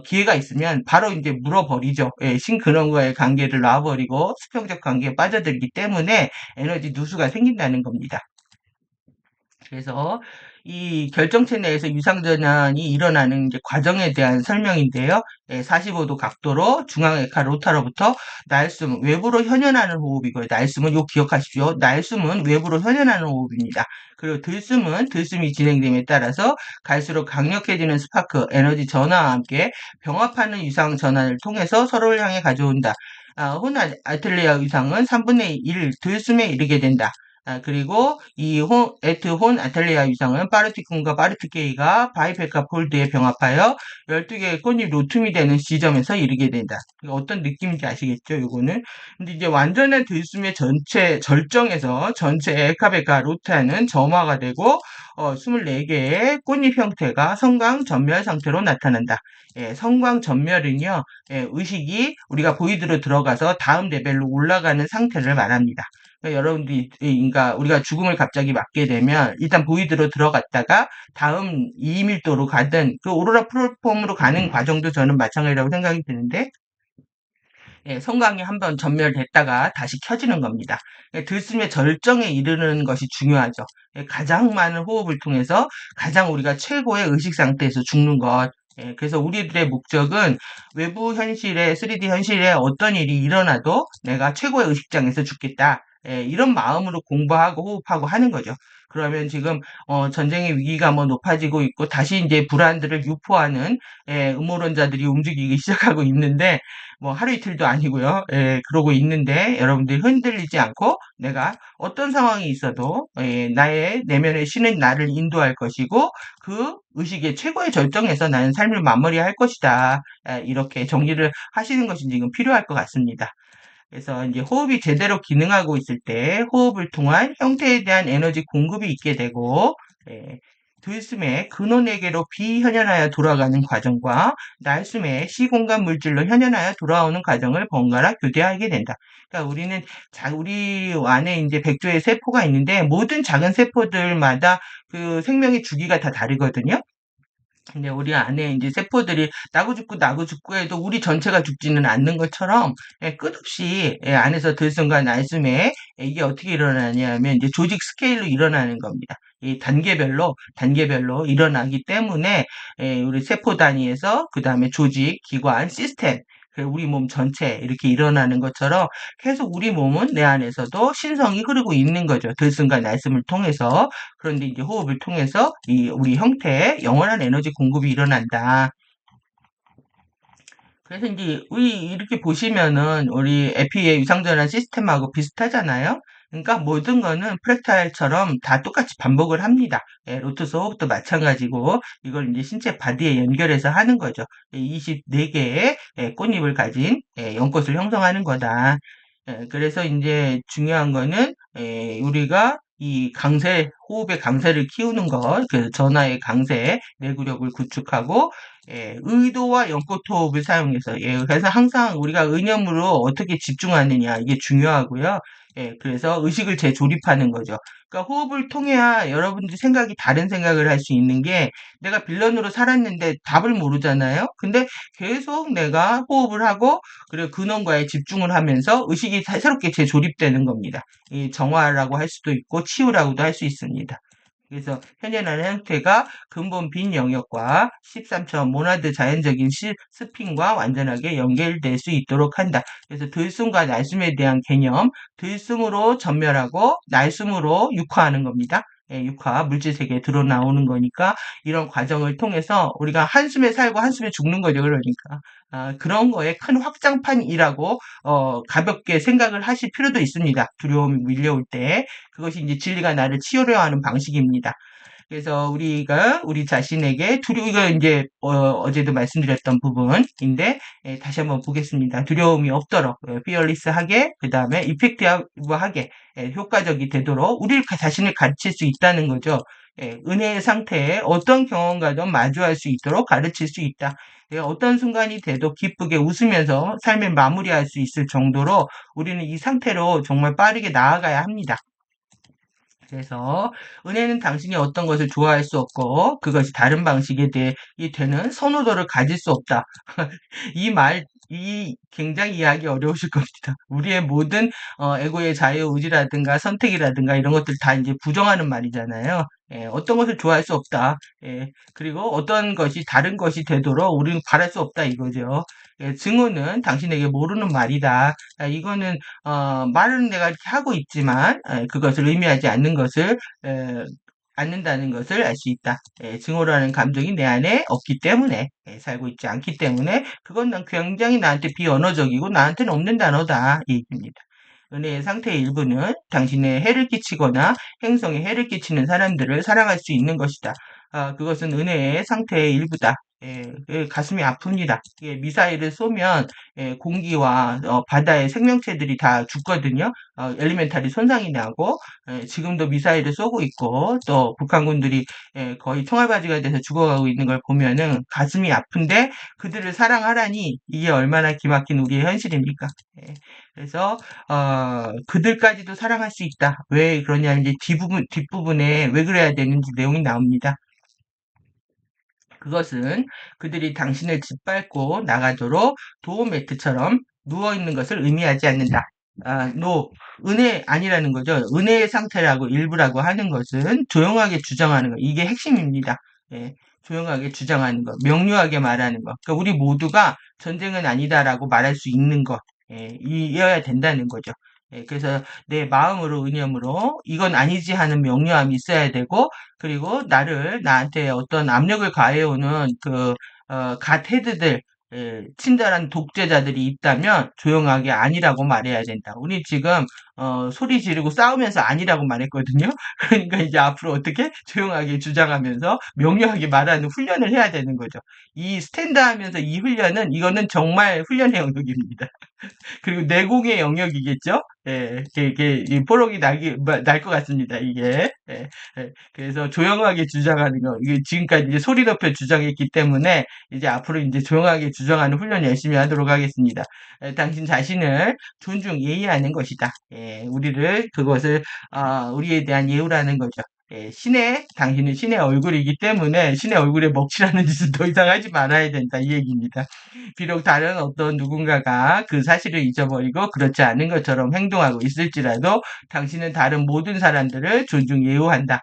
기회가 있으면 바로 이제 물어버리죠. 신근원과의 관계를 놔버리고 수평적 관계에 빠져들기 때문에 에너지 누수가 생긴다는 겁니다. 그래서 이 결정체 내에서 유상전환이 일어나는 이제 과정에 대한 설명인데요. 45도 각도로 중앙에카 로타로부터 날숨, 외부로 현현하는 호흡이고요. 날숨은 요 기억하십시오. 날숨은 외부로 현현하는 호흡입니다. 그리고 들숨이 진행됨에 따라서 갈수록 강력해지는 스파크, 에너지 전화와 함께 병합하는 유상 전환을 통해서 서로를 향해 가져온다. 혼 아틀레아 유상은 3분의 1 들숨에 이르게 된다. 그리고 혼 아탈리아 유상은 파르티쿰과 파르티케이가 바이페카 폴드에 병합하여 12개의 꽃잎 로툼이 되는 지점에서 이르게 된다. 그러니까 어떤 느낌인지 아시겠죠? 요거는. 근데 이제 완전한 들숨의 절정에서 전체 에카베카 로타는 점화가 되고 24개의 꽃잎 형태가 성광 전멸 상태로 나타난다. 성광 전멸은요, 의식이 우리가 보이드로 들어가서 다음 레벨로 올라가는 상태를 말합니다. 여러분들이, 그러니까 우리가 죽음을 갑자기 맞게 되면 일단 보이드로 들어갔다가 다음 2밀도로 가든 그 오로라 플랫폼으로 가는 과정도 저는 마찬가지라고 생각이 드는데, 성광이 한번 전멸됐다가 다시 켜지는 겁니다. 들숨의 절정에 이르는 것이 중요하죠. 가장 많은 호흡을 통해서 가장 우리가 최고의 의식 상태에서 죽는 것. 그래서 우리들의 목적은 외부 현실에, 3D 현실에 어떤 일이 일어나도 내가 최고의 의식장에서 죽겠다. 이런 마음으로 공부하고 호흡하고 하는 거죠. 그러면 지금 전쟁의 위기가 뭐 높아지고 있고 다시 이제 불안들을 유포하는 음모론자들이 움직이기 시작하고 있는데 뭐 하루 이틀도 아니고요. 그러고 있는데 여러분들이 흔들리지 않고 내가 어떤 상황이 있어도 나의 내면의 신은 나를 인도할 것이고 그 의식의 최고의 절정에서 나는 삶을 마무리할 것이다. 이렇게 정리를 하시는 것이 지금 필요할 것 같습니다. 그래서 이제 호흡이 제대로 기능하고 있을 때 호흡을 통한 형태에 대한 에너지 공급이 있게 되고, 예, 들숨에 근원에게로 비현현하여 돌아가는 과정과 날숨에 시공간 물질로 현현하여 돌아오는 과정을 번갈아 교대하게 된다. 그러니까 우리 안에 이제 백조의 세포가 있는데 모든 작은 세포들마다 그 생명의 주기가 다 다르거든요. 근데 우리 안에 이제 세포들이 나고 죽고 해도 우리 전체가 죽지는 않는 것처럼 끝없이 안에서 들숨과 날숨에 이게 어떻게 일어나냐면 이제 조직 스케일로 일어나는 겁니다. 이 단계별로 일어나기 때문에 우리 세포 단위에서 그 다음에 조직, 기관, 시스템 우리 몸 전체 이렇게 일어나는 것처럼 계속 우리 몸은 내 안에서도 신성이 흐르고 있는 거죠. 들숨과 날숨을 통해서. 그런데 이제 호흡을 통해서 우리 형태에 영원한 에너지 공급이 일어난다. 그래서 이제 우리 이렇게 보시면은 우리 에피의 유상전환 시스템하고 비슷하잖아요. 그러니까 모든 거는 프랙탈처럼 다 똑같이 반복을 합니다. 로투스 호흡도 마찬가지고 이걸 이제 신체 바디에 연결해서 하는 거죠. 24개의 꽃잎을 가진 연꽃을 형성하는 거다. 그래서 이제 중요한 거는 우리가 이 호흡의 강세를 키우는 것, 그 전하의 강세, 내구력을 구축하고 의도와 연꽃 호흡을 사용해서 그래서 항상 우리가 의념으로 어떻게 집중하느냐 이게 중요하고요. 그래서 의식을 재조립하는 거죠. 그러니까 호흡을 통해야 여러분들 생각이 다른 생각을 할 수 있는 게 내가 빌런으로 살았는데 답을 모르잖아요. 근데 계속 내가 호흡을 하고 그리고 근원과에 집중을 하면서 의식이 새롭게 재조립되는 겁니다. 이 정화라고 할 수도 있고 치유라고도 할 수 있습니다. 그래서 현현한 형태가 근본 빈 영역과 13초 모나드 자연적인 스핀과 완전하게 연결될 수 있도록 한다. 그래서 들숨과 날숨에 대한 개념, 들숨으로 전멸하고 날숨으로 육화하는 겁니다. 육화, 물질 세계에 드러나오는 거니까 이런 과정을 통해서 우리가 한숨에 살고 한숨에 죽는 거죠. 그러니까 그런 거에 큰 확장판이라고 가볍게 생각을 하실 필요도 있습니다. 두려움이 밀려올 때 그것이 이제 진리가 나를 치유려 하는 방식입니다. 그래서 우리가 우리 자신에게 이거 이제 어제도 말씀드렸던 부분인데 다시 한번 보겠습니다. 두려움이 없도록 피어리스하게 그 다음에 이펙티브하게 효과적이 되도록 우리 자신을 가르칠 수 있다는 거죠. 은혜의 상태에 어떤 경험과도 마주할 수 있도록 가르칠 수 있다. 어떤 순간이 돼도 기쁘게 웃으면서 삶을 마무리할 수 있을 정도로 우리는 이 상태로 정말 빠르게 나아가야 합니다. 그래서 은혜는 당신이 어떤 것을 좋아할 수 없고 그것이 다른 방식에 대해 되는 선호도를 가질 수 없다. 이 굉장히 이해하기 어려우실 겁니다. 우리의 모든 에고의 자유의지라든가 선택이라든가 이런 것들 다 이제 부정하는 말이잖아요. 어떤 것을 좋아할 수 없다. 그리고 어떤 것이 다른 것이 되도록 우리는 바랄 수 없다 이거죠. 증오는 당신에게 모르는 말이다. 이거는 말은 내가 이렇게 하고 있지만 그것을 의미하지 않는다는 것을 알 수 있다. 증오라는 감정이 내 안에 없기 때문에 살고 있지 않기 때문에 그건 난 굉장히 나한테 비언어적이고 나한테는 없는 단어다 이 얘기입니다. 은혜의 상태의 일부는 당신의 해를 끼치거나 행성에 해를 끼치는 사람들을 사랑할 수 있는 것이다. 그것은 은혜의 상태의 일부다. 가슴이 아픕니다. 미사일을 쏘면 공기와 바다의 생명체들이 다 죽거든요. 엘리멘탈이 손상이 나고 지금도 미사일을 쏘고 있고 또 북한군들이 거의 총알바지가 돼서 죽어가고 있는 걸 보면은 가슴이 아픈데 그들을 사랑하라니 이게 얼마나 기막힌 우리의 현실입니까? 그래서 그들까지도 사랑할 수 있다. 왜 그러냐 이제 뒷부분에 왜 그래야 되는지 내용이 나옵니다. 그것은 그들이 당신을 짓밟고 나가도록 도어 매트처럼 누워있는 것을 의미하지 않는다. 은혜 아니라는 거죠. 은혜의 상태라고 일부라고 하는 것은 조용하게 주장하는 것. 이게 핵심입니다. 조용하게 주장하는 것, 명료하게 말하는 것. 그러니까 우리 모두가 전쟁은 아니다라고 말할 수 있는 것, 이어야 된다는 거죠. 그래서 내 마음으로, 의념으로 이건 아니지 하는 명료함이 있어야 되고, 그리고 나한테 어떤 압력을 가해오는 갓 헤드들, 친절한 독재자들이 있다면 조용하게 아니라고 말해야 된다. 우리 지금 소리 지르고 싸우면서 아니라고 말했거든요. 그러니까 이제 앞으로 어떻게 조용하게 주장하면서 명료하게 말하는 훈련을 해야 되는 거죠. 이 스탠드 하면서 이 훈련은 이거는 정말 훈련의 영역입니다. 그리고 내공의 영역이겠죠? 예, 이 포록이 날 것 같습니다, 이게. 예, 예. 그래서 조용하게 주장하는 거. 이게 지금까지 이제 소리 높여 주장했기 때문에 이제 앞으로 이제 조용하게 주장하는 훈련 열심히 하도록 하겠습니다. 당신 자신을 존중, 예의하는 것이다. 우리를, 그것을, 우리에 대한 예우라는 거죠. 당신은 신의 얼굴이기 때문에 신의 얼굴에 먹칠하는 짓은 더 이상 하지 말아야 된다. 이 얘기입니다. 비록 다른 어떤 누군가가 그 사실을 잊어버리고 그렇지 않은 것처럼 행동하고 있을지라도 당신은 다른 모든 사람들을 존중 예우한다.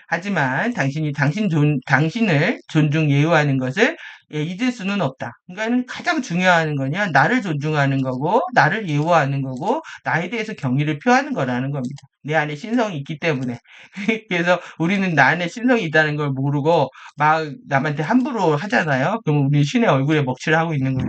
하지만 당신을 존중 예우하는 것을 잊을 수는 없다. 그러니까 가장 중요한 거냐, 나를 존중하는 거고, 나를 예우하는 거고, 나에 대해서 경의를 표하는 거라는 겁니다. 내 안에 신성이 있기 때문에. 그래서 우리는 나 안에 신성이 있다는 걸 모르고 막 남한테 함부로 하잖아요. 그럼 우리 신의 얼굴에 먹칠을 하고 있는 거죠.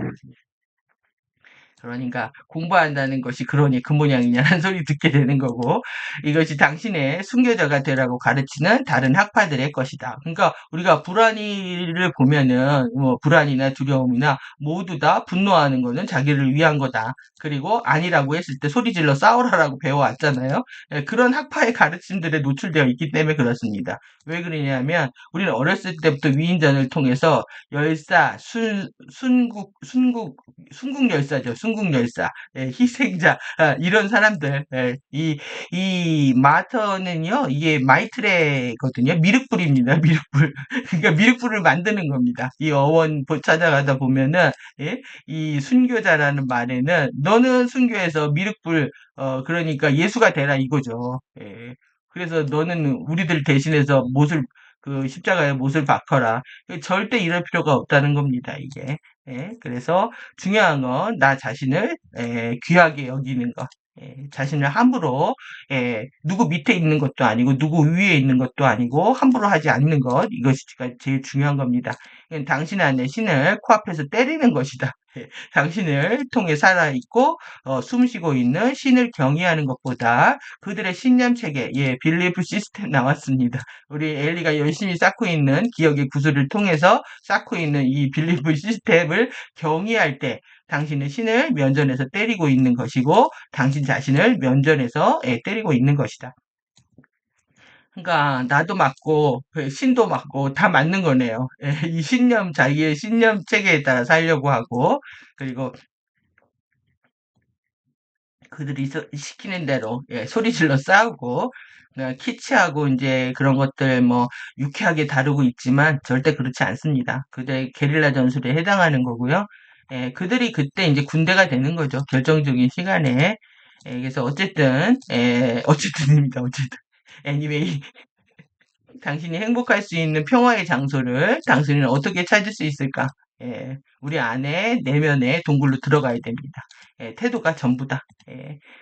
그러니까 공부한다는 것이 그러니 그 모양이냐는 소리 듣게 되는 거고, 이것이 당신의 순교자가 되라고 가르치는 다른 학파들의 것이다. 그러니까 우리가 불안이를 보면은 뭐 불안이나 두려움이나 모두 다 분노하는 거는 자기를 위한 거다. 그리고 아니라고 했을 때 소리질러 싸우라라고 배워왔잖아요. 그런 학파의 가르침들에 노출되어 있기 때문에 그렇습니다. 왜 그러냐면 우리는 어렸을 때부터 위인전을 통해서 열사, 순국열사죠. 순국열사, 희생자, 이런 사람들, 이 마터는요, 이게 마이트레거든요. 미륵불입니다. 미륵불. 그러니까 미륵불을 만드는 겁니다. 이 어원 찾아가다 보면은, 이 순교자라는 말에는 너는 순교해서 미륵불, 그러니까 예수가 되라 이거죠. 그래서 너는 우리들 대신해서 십자가에 못을 박혀라. 절대 이럴 필요가 없다는 겁니다, 이게. 그래서 중요한 건 나 자신을 귀하게 여기는 것. 자신을 함부로 누구 밑에 있는 것도 아니고 누구 위에 있는 것도 아니고 함부로 하지 않는 것. 이것이 제일 중요한 겁니다. 당신 안에 신을 코앞에서 때리는 것이다. 당신을 통해 살아있고 숨 쉬고 있는 신을 경외하는 것보다 그들의 신념 체계, 빌리프 시스템 나왔습니다. 우리 엘리가 열심히 쌓고 있는 기억의 구슬을 통해서 쌓고 있는 이 빌리프 시스템을 경외할 때 당신은 신을 면전에서 때리고 있는 것이고 당신 자신을 면전에서 때리고 있는 것이다. 그러니까 나도 맞고 신도 맞고 다 맞는 거네요. 이 자기의 신념 체계에 따라 살려고 하고 그리고 그들이 시키는 대로 소리 질러 싸우고 키치하고 이제 그런 것들 뭐 유쾌하게 다루고 있지만 절대 그렇지 않습니다. 그들의 게릴라 전술에 해당하는 거고요. 그들이 그때 이제 군대가 되는 거죠. 결정적인 시간에. 그래서 어쨌든입니다. 어쨌든. anyway, 당신이 행복할 수 있는 평화의 장소를 당신은 어떻게 찾을 수 있을까? 우리 안에 내면에 동굴로 들어가야 됩니다. 태도가 전부다.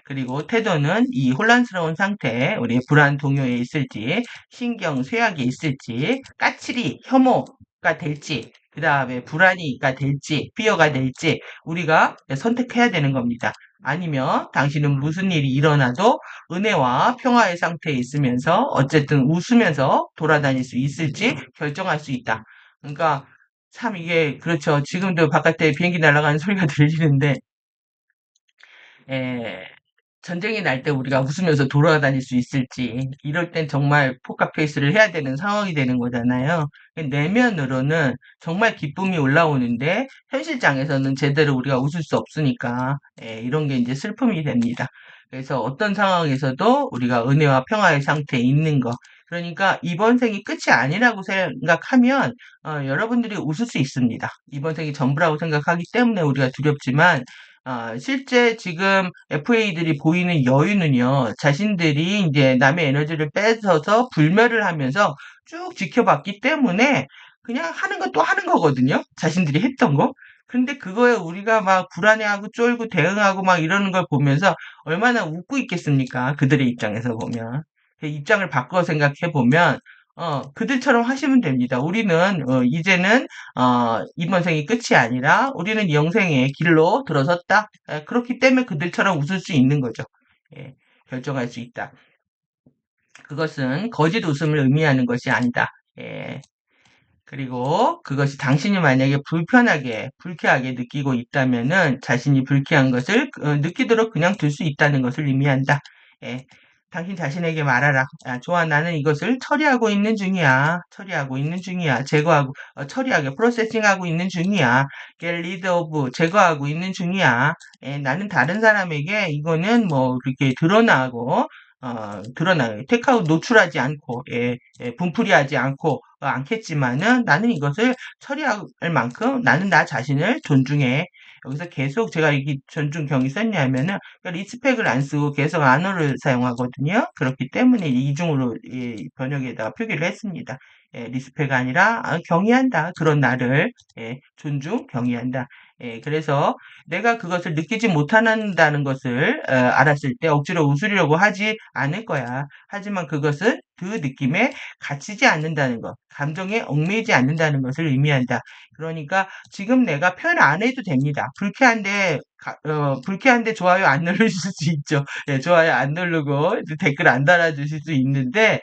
그리고 태도는 이 혼란스러운 상태, 우리 불안 동요에 있을지, 신경 쇠약이 있을지, 까칠이, 혐오가 될지, 그 다음에 불안이가 될지, 피어가 될지, 우리가 선택해야 되는 겁니다. 아니면 당신은 무슨 일이 일어나도 은혜와 평화의 상태에 있으면서 어쨌든 웃으면서 돌아다닐 수 있을지 결정할 수 있다. 그러니까 참 이게 그렇죠. 지금도 바깥에 비행기 날아가는 소리가 들리는데 에, 전쟁이 날 때 우리가 웃으면서 돌아다닐 수 있을지 이럴 땐 정말 포카페이스를 해야 되는 상황이 되는 거잖아요. 내면으로는 정말 기쁨이 올라오는데 현실장에서는 제대로 우리가 웃을 수 없으니까 이런 게 이제 슬픔이 됩니다. 그래서 어떤 상황에서도 우리가 은혜와 평화의 상태에 있는 거. 그러니까 이번 생이 끝이 아니라고 생각하면 여러분들이 웃을 수 있습니다. 이번 생이 전부라고 생각하기 때문에 우리가 두렵지만 실제 지금 FA들이 보이는 여유는요, 자신들이 이제 남의 에너지를 뺏어서 불멸을 하면서 쭉 지켜봤기 때문에 그냥 하는 건 또 하는 거거든요. 자신들이 했던 거. 근데 그거에 우리가 막 불안해하고 쫄고 대응하고 막 이러는 걸 보면서 얼마나 웃고 있겠습니까? 그들의 입장에서 보면. 그 입장을 바꿔 생각해 보면, 그들처럼 하시면 됩니다. 우리는, 이제는, 이번 생이 끝이 아니라 우리는 영생의 길로 들어섰다. 그렇기 때문에 그들처럼 웃을 수 있는 거죠. 예, 결정할 수 있다. 그것은 거짓 웃음을 의미하는 것이 아니다. 예, 그리고 그것이 당신이 만약에 불편하게, 불쾌하게 느끼고 있다면은 자신이 불쾌한 것을 느끼도록 그냥 둘 수 있다는 것을 의미한다. 예. 당신 자신에게 말하라. 야, 좋아, 나는 이것을 처리하고 있는 중이야. 처리하고 있는 중이야. 제거하고, 처리하게, 프로세싱하고 있는 중이야. get rid of, 제거하고 있는 중이야. 예, 나는 다른 사람에게 이거는 뭐, 그렇게 테크아웃 노출하지 않고, 예, 분풀이하지 않고, 않겠지만은 나는 이것을 처리할 만큼 나는 나 자신을 존중해. 여기서 계속 제가 이게 존중 경이 썼냐면은 리스펙을 안 쓰고 계속 안어를 사용하거든요. 그렇기 때문에 이중으로 번역에다가 표기를 했습니다. 리스펙가 아니라 경의한다. 그런 나를 존중, 경의한다. 그래서 내가 그것을 느끼지 못한다는 것을 알았을 때 억지로 웃으려고 하지 않을 거야. 하지만 그것은 그 느낌에 갇히지 않는다는 것, 감정에 얽매이지 않는다는 것을 의미한다. 그러니까 지금 내가 표현 안 해도 됩니다. 불쾌한데 좋아요 안 누르실 수 있죠. 예, 좋아요 안 누르고 댓글 안 달아주실 수 있는데,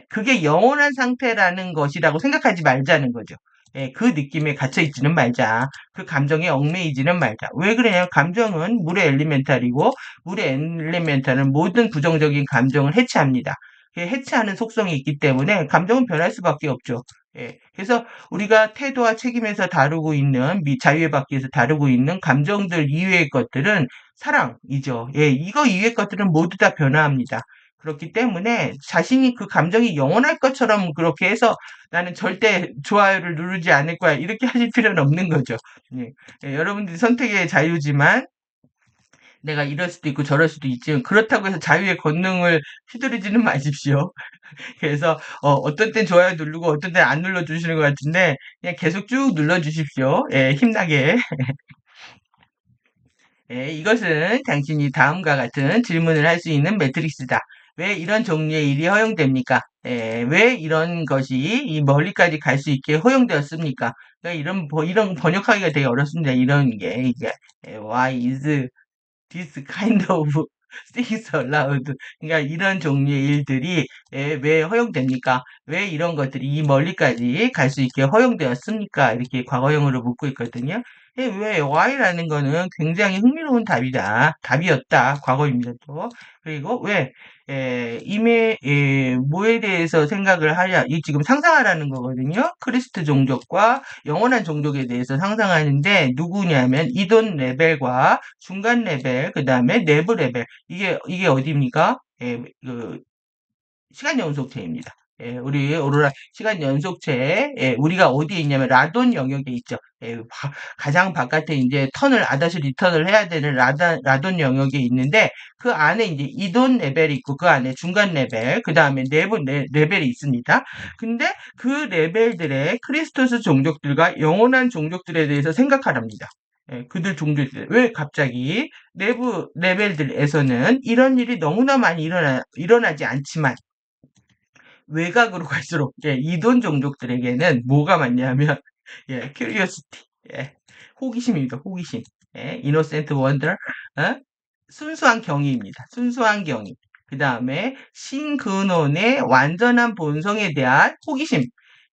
그게 영원한 상태라는 것이라고 생각하지 말자는 거죠. 예, 그 느낌에 갇혀있지는 말자. 그 감정에 얽매이지는 말자. 왜 그러냐면 감정은 물의 엘리멘탈이고 물의 엘리멘탈은 모든 부정적인 감정을 해체합니다. 해체하는 속성이 있기 때문에 감정은 변할 수밖에 없죠. 예, 그래서 우리가 태도와 책임에서 다루고 있는 자유의 바퀴에서 다루고 있는 감정들 이외의 것들은 사랑이죠. 예, 이거 이외의 것들은 모두 다 변화합니다. 그렇기 때문에 자신이 그 감정이 영원할 것처럼 그렇게 해서 나는 절대 좋아요를 누르지 않을 거야. 이렇게 하실 필요는 없는 거죠. 예, 여러분들이 선택의 자유지만 내가 이럴 수도 있고 저럴 수도 있지만 그렇다고 해서 자유의 권능을 휘두르지는 마십시오. 그래서 어떤 땐 좋아요 누르고 어떤 땐 안 눌러주시는 것 같은데 그냥 계속 쭉 눌러주십시오. 예, 힘나게. 예, 이것은 당신이 다음과 같은 질문을 할 수 있는 매트릭스다. 왜 이런 종류의 일이 허용됩니까? 왜 이런 것이 이 멀리까지 갈 수 있게 허용되었습니까? 그러니까 이런 번역하기가 되게 어렵습니다. 이런 게, 이게, why is this kind of things allowed? 그러니까 이런 종류의 일들이 왜 허용됩니까? 왜 이런 것들이 이 멀리까지 갈 수 있게 허용되었습니까? 이렇게 과거형으로 묻고 있거든요. 왜 why라는 거는 굉장히 흥미로운 답이었다. 과거입니다. 또. 그리고 왜 뭐에 대해서 생각을 하냐? 이 지금 상상하라는 거거든요. 크리스트 종족과 영원한 종족에 대해서 상상하는데 누구냐면 이돈 레벨과 중간 레벨, 그 다음에 내부 레벨. 이게 어디입니까? 그 시간 연속체입니다. 우리 오로라 시간 연속체, 우리가 어디에 있냐면 라돈 영역에 있죠. 가장 바깥에 이제 아다시 리턴을 해야 되는 라돈 영역에 있는데 그 안에 이제 이돈 레벨이 있고 그 안에 중간 레벨, 그 다음에 내부 레벨이 있습니다. 근데 그 레벨들의 크리스토스 종족들과 영원한 종족들에 대해서 생각하랍니다. 그들 종족들 왜 갑자기 내부 레벨들에서는 이런 일이 너무나 많이 일어나지 않지만 외곽으로 갈수록 이돈 종족들에게는 뭐가 많냐면 curiosity, 호기심입니다. 호기심, innocent wonder, 어? 순수한 경의입니다. 순수한 경의. 그 다음에 신근원의 완전한 본성에 대한 호기심.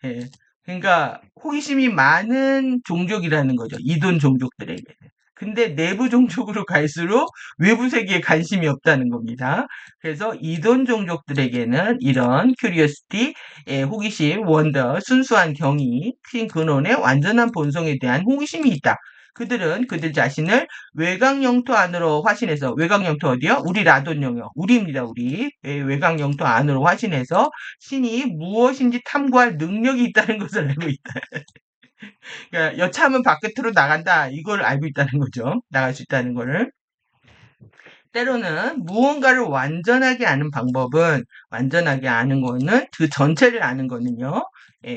예, 그러니까 호기심이 많은 종족이라는 거죠. 이돈 종족들에게. 근데 내부 종족으로 갈수록 외부 세계에 관심이 없다는 겁니다. 그래서 이돈 종족들에게는 이런 큐리오시티, 호기심, 원더, 순수한 경의, 신 근원의 완전한 본성에 대한 호기심이 있다. 그들은 그들 자신을 외곽 영토 안으로 화신해서 외곽 영토 어디요? 우리 라돈 영역, 우리입니다. 우리 외곽 영토 안으로 화신해서 신이 무엇인지 탐구할 능력이 있다는 것을 알고 있다. 그러니까 여차하면 바깥으로 나간다. 이걸 알고 있다는 거죠. 나갈 수 있다는 거를. 때로는 무언가를 완전하게 아는 거는 그 전체를 아는 거는요.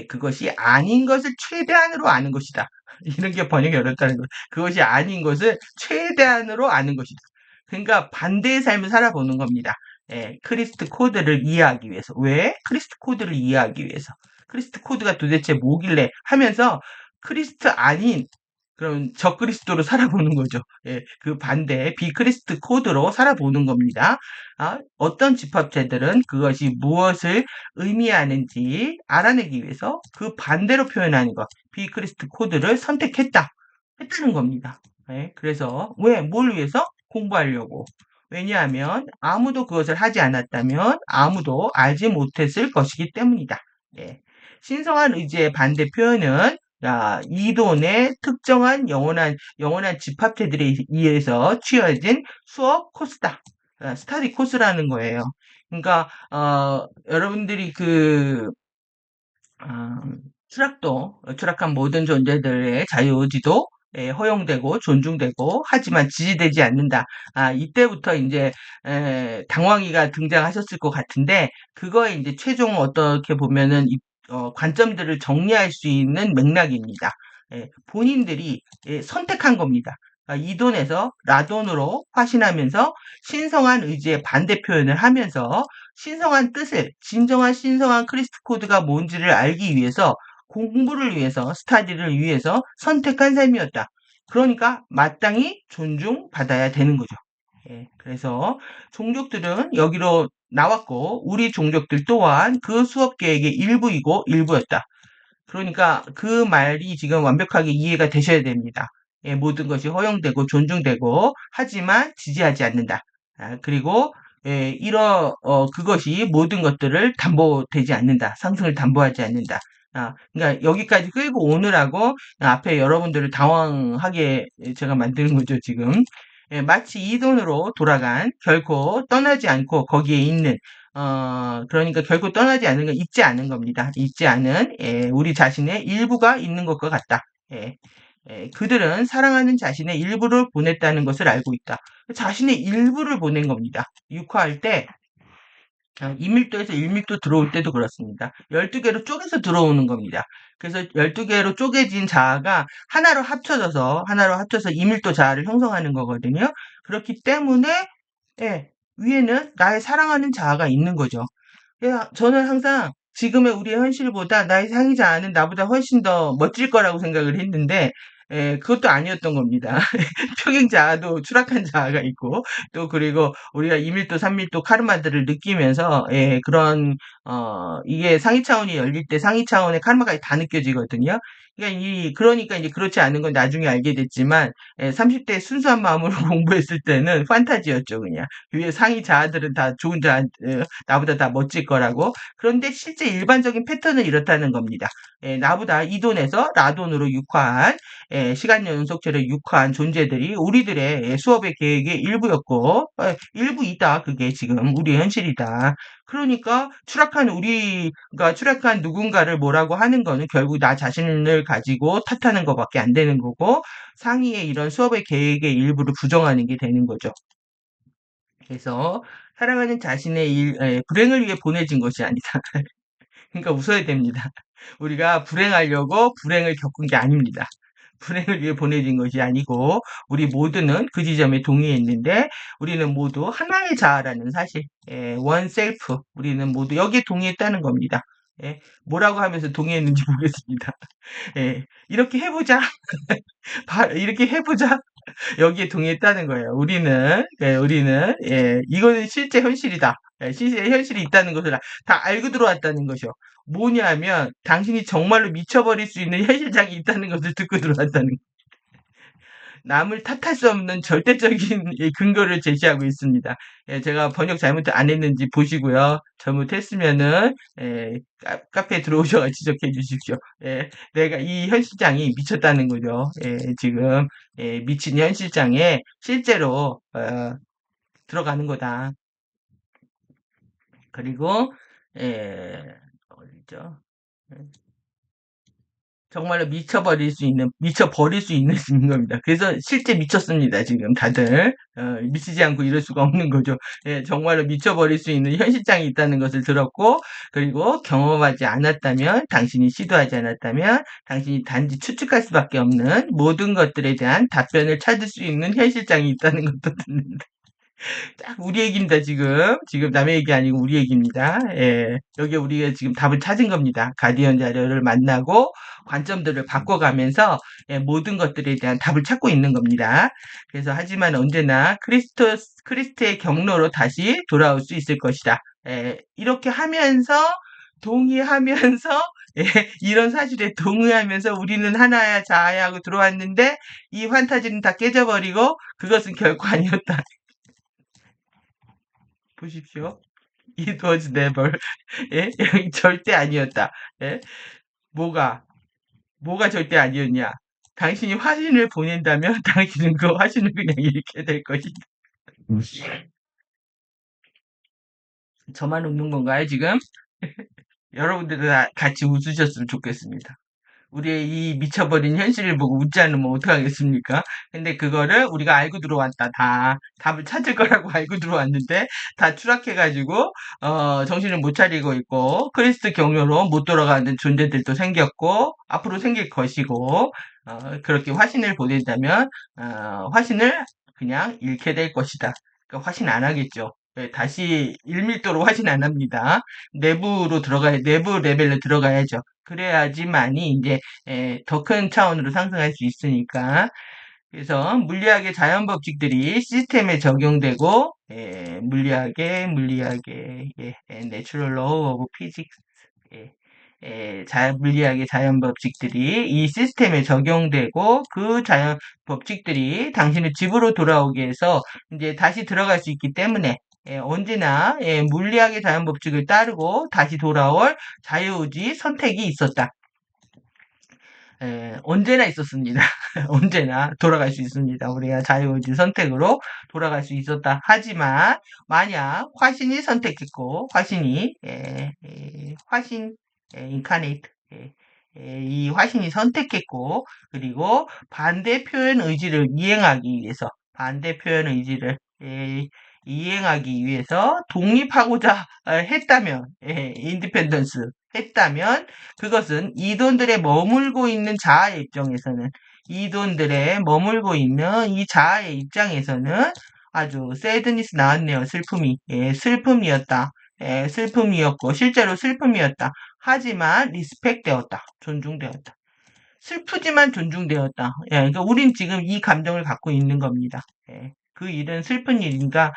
그것이 아닌 것을 최대한으로 아는 것이다. 이런 게 번역이 어렵다는 거예요. 그것이 아닌 것을 최대한으로 아는 것이다. 그러니까 반대의 삶을 살아보는 겁니다. 크리스트 코드를 이해하기 위해서. 왜? 크리스트 코드를 이해하기 위해서. 크리스트 코드가 도대체 뭐길래 하면서 크리스트 아닌 그런 적그리스도로 살아보는 거죠. 그 반대 비크리스트 코드로 살아보는 겁니다. 어떤 집합체들은 그것이 무엇을 의미하는지 알아내기 위해서 그 반대로 표현하는 것, 비크리스트 코드를 선택했다. 했다는 겁니다. 그래서 왜? 뭘 위해서? 공부하려고. 왜냐하면 아무도 그것을 하지 않았다면 아무도 알지 못했을 것이기 때문이다. 예. 신성한 의지의 반대 표현은 이돈의 특정한 영원한 집합체들에 의해서 취해진 수업 코스다. 스타디 코스라는 거예요. 그러니까 여러분들이 아, 추락한 모든 존재들의 자유의지도 허용되고 존중되고 하지만 지지되지 않는다. 이때부터 이제 당황이가 등장하셨을 것 같은데 그거에 이제 최종 어떻게 보면은 관점들을 정리할 수 있는 맥락입니다. 본인들이 선택한 겁니다. 이돈에서 라돈으로 화신하면서 신성한 의지의 반대 표현을 하면서 신성한 뜻을, 진정한 신성한 크리스트 코드가 뭔지를 알기 위해서, 공부를 위해서, 스타디를 위해서 선택한 삶이었다. 그러니까 마땅히 존중받아야 되는 거죠. 그래서 종족들은 여기로 나왔고, 우리 종족들 또한 그 수업 계획의 일부이고 일부였다. 그러니까 그 말이 지금 완벽하게 이해가 되셔야 됩니다. 모든 것이 허용되고 존중되고 하지만 지지하지 않는다. 그리고 그것이 모든 것들을 담보되지 않는다. 상승을 담보하지 않는다. 그러니까 여기까지 끌고 오느라고 앞에 여러분들을 당황하게 제가 만드는 거죠, 지금. 마치 이 돈으로 돌아간 결코 떠나지 않고 거기에 있는 그러니까 결코 떠나지 않는 건 잊지 않은 겁니다. 잊지 않은 우리 자신의 일부가 있는 것과 같다. 예, 그들은 사랑하는 자신의 일부를 보냈다는 것을 알고 있다. 자신의 일부를 보낸 겁니다. 육화할 때 2밀도에서 1밀도 들어올 때도 그렇습니다. 12개로 쪼개서 들어오는 겁니다. 그래서 12개로 쪼개진 자아가 하나로 합쳐서 2밀도 자아를 형성하는 거거든요. 그렇기 때문에 예, 위에는 나의 사랑하는 자아가 있는 거죠. 저는 항상 지금의 우리의 현실보다 나의 상위자아는 나보다 훨씬 더 멋질 거라고 생각을 했는데, 그것도 아니었던 겁니다. 평행 자아도 추락한 자아가 있고, 또 그리고 우리가 2밀도, 3밀도 카르마들을 느끼면서, 이게 상위 차원이 열릴 때 상위 차원의 카르마가 다 느껴지거든요. 그러니까 이제 그렇지 않은 건 나중에 알게 됐지만, 30대 순수한 마음으로 공부했을 때는 판타지였죠, 그냥. 위에 상위 자아들은 다 좋은 자아, 나보다 다 멋질 거라고. 그런데 실제 일반적인 패턴은 이렇다는 겁니다. 나보다 이 돈에서 라돈으로 육화한 시간 연속체를 육화한 존재들이 우리들의 수업의 계획의 일부였고 일부이다. 그게 지금 우리의 현실이다. 그러니까 추락한 누군가를 뭐라고 하는 거는 결국 나 자신을 가지고 탓하는 것밖에 안 되는 거고 상위의 이런 수업의 계획의 일부를 부정하는 게 되는 거죠. 그래서 사랑하는 자신의 불행을 위해 보내진 것이 아니다. 그러니까 웃어야 됩니다. 우리가 불행하려고 불행을 겪은 게 아닙니다. 불행을 위해 보내진 것이 아니고 우리 모두는 그 지점에 동의했는데 우리는 모두 하나의 자아라는 사실, 원 셀프, 우리는 모두 여기에 동의했다는 겁니다. 뭐라고 하면서 동의했는지 모르겠습니다. 이렇게 해보자. 이렇게 해보자. 여기에 동의했다는 거예요. 이거는 실제 현실이다. 실제 현실이 있다는 것을 다 알고 들어왔다는 것이요. 뭐냐면, 당신이 정말로 미쳐버릴 수 있는 현실장이 있다는 것을 듣고 들어왔다는 거. 남을 탓할 수 없는 절대적인 근거를 제시하고 있습니다. 제가 번역 잘못 안 했는지 보시고요. 잘못했으면은, 카페에 들어오셔서 지적해 주십시오. 내가 이 현실장이 미쳤다는 거죠. 지금, 미친 현실장에 실제로, 들어가는 거다. 그리고, 어디죠? 정말로 미쳐버릴 수 있는 겁니다. 그래서 실제 미쳤습니다, 지금 다들. 미치지 않고 이럴 수가 없는 거죠. 예, 정말로 미쳐버릴 수 있는 현실장이 있다는 것을 들었고, 그리고 경험하지 않았다면, 당신이 시도하지 않았다면, 당신이 단지 추측할 수밖에 없는 모든 것들에 대한 답변을 찾을 수 있는 현실장이 있다는 것도 듣는다. 딱 우리 얘기입니다, 지금. 지금 남의 얘기 아니고 우리 얘기입니다. 예. 여기에 우리가 지금 답을 찾은 겁니다. 가디언 자료를 만나고 관점들을 바꿔가면서 예, 모든 것들에 대한 답을 찾고 있는 겁니다. 그래서 하지만 언제나 크리스트의 경로로 다시 돌아올 수 있을 것이다. 예, 이렇게 하면서 동의하면서 예, 이런 사실에 동의하면서 우리는 하나야 자아야 하고 들어왔는데 이 판타지는 다 깨져버리고 그것은 결코 아니었다. 보십시오. It was never. 예? 절대 아니었다. 예? 뭐가, 뭐가 절대 아니었냐? 당신이 화신을 보낸다면 당신은 그 화신을 그냥 잃게 될 것이다. 저만 웃는 건가요, 지금? 여러분들도 다 같이 웃으셨으면 좋겠습니다. 우리의 이 미쳐버린 현실을 보고 웃지 않으면 어떡하겠습니까? 근데 그거를 우리가 알고 들어왔다. 다 답을 찾을 거라고 알고 들어왔는데 다 추락해가지고 정신을 못 차리고 있고 크리스트 경로로 못 돌아가는 존재들도 생겼고 앞으로 생길 것이고 그렇게 화신을 보낸다면 화신을 그냥 잃게 될 것이다. 그러니까 화신 안 하겠죠. 네, 다시 1밀도로 화신 안 합니다. 내부 레벨로 들어가야죠. 그래야지만이 이제 더 큰 차원으로 상승할 수 있으니까. 그래서 물리학의 자연 법칙들이 시스템에 적용되고 물리학의 Natural Law of Physics 예, 물리학의 자연 법칙들이 이 시스템에 적용되고 그 자연 법칙들이 당신의 집으로 돌아오게 해서 이제 다시 들어갈 수 있기 때문에 언제나 물리학의 자연 법칙을 따르고 다시 돌아올 자유의지 선택이 있었다. 언제나 있었습니다. 언제나 돌아갈 수 있습니다. 우리가 자유의지 선택으로 돌아갈 수 있었다. 하지만 만약 화신이 선택했고 화신 인카네이트 이 화신이 선택했고 그리고 반대 표현 의지를 반대 표현 의지를 이행하기 위해서 독립하고자 했다면 인디펜던스 했다면 그것은 이돈들의 머물고 있는 자아의 입장에서는 이돈들의 머물고 있는 이 자아의 입장에서는 아주 새드니스 나왔네요. 슬픔이 슬픔이었다. 슬픔이었고 실제로 슬픔이었다. 하지만 리스펙 되었다. 존중되었다. 슬프지만 존중되었다. 그러니까 우린 지금 이 감정을 갖고 있는 겁니다. 그 일은 슬픈 일인가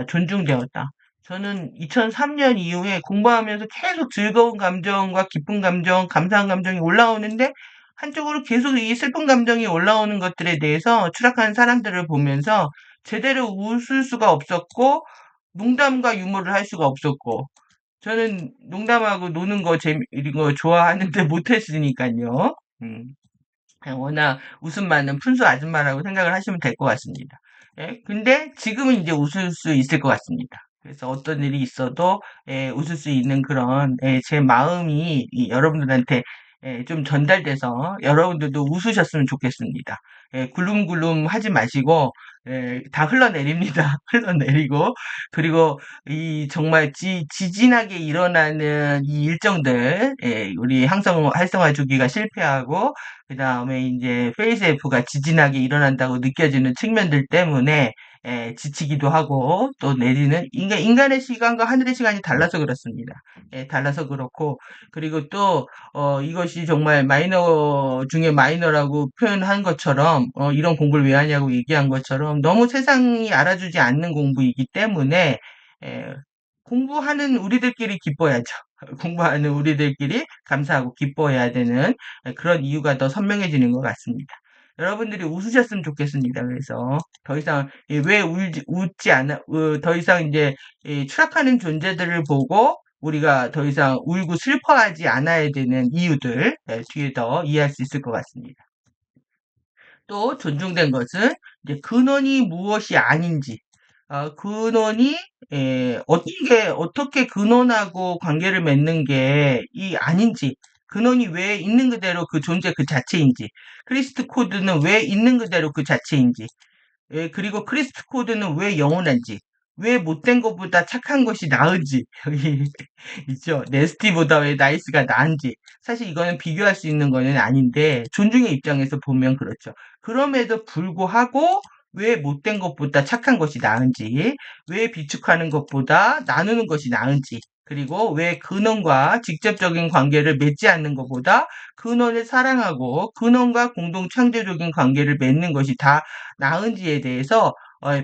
존중되었다. 저는 2003년 이후에 공부하면서 계속 즐거운 감정과 기쁜 감정, 감사한 감정이 올라오는데 한쪽으로 계속 이 슬픈 감정이 올라오는 것들에 대해서 추락하는 사람들을 보면서 제대로 웃을 수가 없었고 농담과 유머를 할 수가 없었고 저는 농담하고 노는 거 이런 거 좋아하는데 못했으니까요. 그냥 워낙 웃음 많은 푼수 아줌마라고 생각을 하시면 될 것 같습니다. 근데 지금은 이제 웃을 수 있을 것 같습니다. 그래서 어떤 일이 있어도 웃을 수 있는 그런 제 마음이 여러분들한테 좀 전달돼서 여러분들도 웃으셨으면 좋겠습니다. 굴름굴름 하지 마시고 다 흘러내립니다. 흘러내리고 그리고 이 정말 지진하게 일어나는 이 일정들 우리 항성 활성화 주기가 실패하고 그 다음에 이제 페이스 F가 지진하게 일어난다고 느껴지는 측면들 때문에 지치기도 하고 또 내리는 인간의 시간과 하늘의 시간이 달라서 그렇습니다. 달라서 그렇고 그리고 또 이것이 정말 마이너 중에 마이너라고 표현한 것처럼 이런 공부를 왜 하냐고 얘기한 것처럼 너무 세상이 알아주지 않는 공부이기 때문에 에, 공부하는 우리들끼리 기뻐야죠. 공부하는 우리들끼리 감사하고 기뻐해야 되는 그런 이유가 더 선명해지는 것 같습니다. 여러분들이 웃으셨으면 좋겠습니다. 그래서 더 이상 왜 웃지 않아 더 이상 이제 추락하는 존재들을 보고 우리가 더 이상 울고 슬퍼하지 않아야 되는 이유들 뒤에 더 이해할 수 있을 것 같습니다. 또 존중된 것은 이제 근원이 무엇이 아닌지 근원이 어떻게 근원하고 관계를 맺는 게 이 아닌지 근원이 왜 있는 그대로 그 존재 그 자체인지, 크리스트 코드는 왜 있는 그대로 그 자체인지, 예, 그리고 크리스트 코드는 왜 영원한지, 왜 못된 것보다 착한 것이 나은지, 여기 있죠. 네스티보다 왜 나이스가 나은지. 사실 이거는 비교할 수 있는 거는 아닌데, 존중의 입장에서 보면 그렇죠. 그럼에도 불구하고, 왜 못된 것보다 착한 것이 나은지, 왜 비축하는 것보다 나누는 것이 나은지, 그리고 왜 근원과 직접적인 관계를 맺지 않는 것보다 근원을 사랑하고 근원과 공동 창조적인 관계를 맺는 것이 다 나은지에 대해서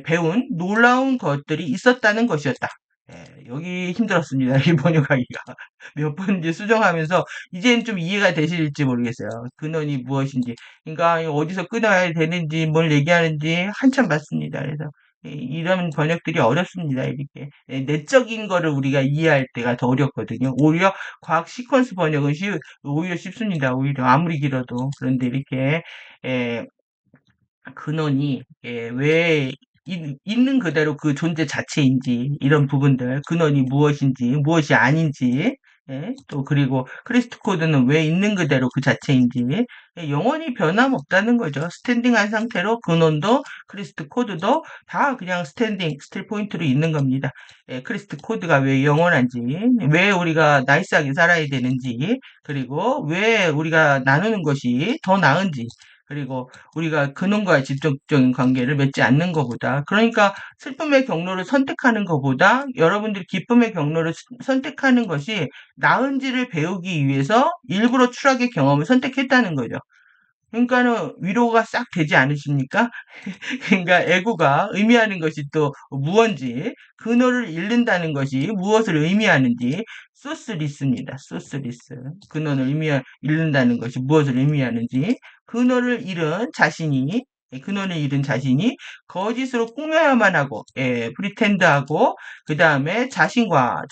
배운 놀라운 것들이 있었다는 것이었다. 예, 여기 힘들었습니다. 이 번역하기가. 몇 번인지 수정하면서 이제는 좀 이해가 되실지 모르겠어요. 근원이 무엇인지. 그러니까 어디서 끊어야 되는지 뭘 얘기하는지 한참 봤습니다. 그래서 이런 번역들이 어렵습니다. 이렇게. 예, 내적인 거를 우리가 이해할 때가 더 어렵거든요. 오히려 과학 시퀀스 번역은 오히려 쉽습니다. 오히려 아무리 길어도. 그런데 이렇게 예, 근원이 왜 있는 그대로 그 존재 자체인지 이런 부분들 근원이 무엇인지 무엇이 아닌지 또 그리고 크리스트 코드는 왜 있는 그대로 그 자체인지 영원히 변함없다는 거죠. 스탠딩한 상태로 근원도 크리스트 코드도 다 그냥 스탠딩 스틸 포인트로 있는 겁니다. 크리스트 코드가 왜 영원한지 왜 우리가 나이스하게 살아야 되는지 그리고 왜 우리가 나누는 것이 더 나은지 그리고 우리가 그놈과의 직접적인 관계를 맺지 않는 것보다 그러니까 슬픔의 경로를 선택하는 것보다 여러분들이 기쁨의 경로를 선택하는 것이 나은지를 배우기 위해서 일부러 추락의 경험을 선택했다는 거죠. 그러니까는 위로가 싹 되지 않으십니까? 그러니까 애고가 의미하는 것이 또 무언지 근원을 잃는다는 것이 무엇을 의미하는지 소스리스입니다. 소스리스 근원을 잃는다는 것이 무엇을 의미하는지 근원을 잃은 자신이 근원을 잃은 자신이 거짓으로 꾸며야만 하고 프리텐드하고 그 다음에 자신과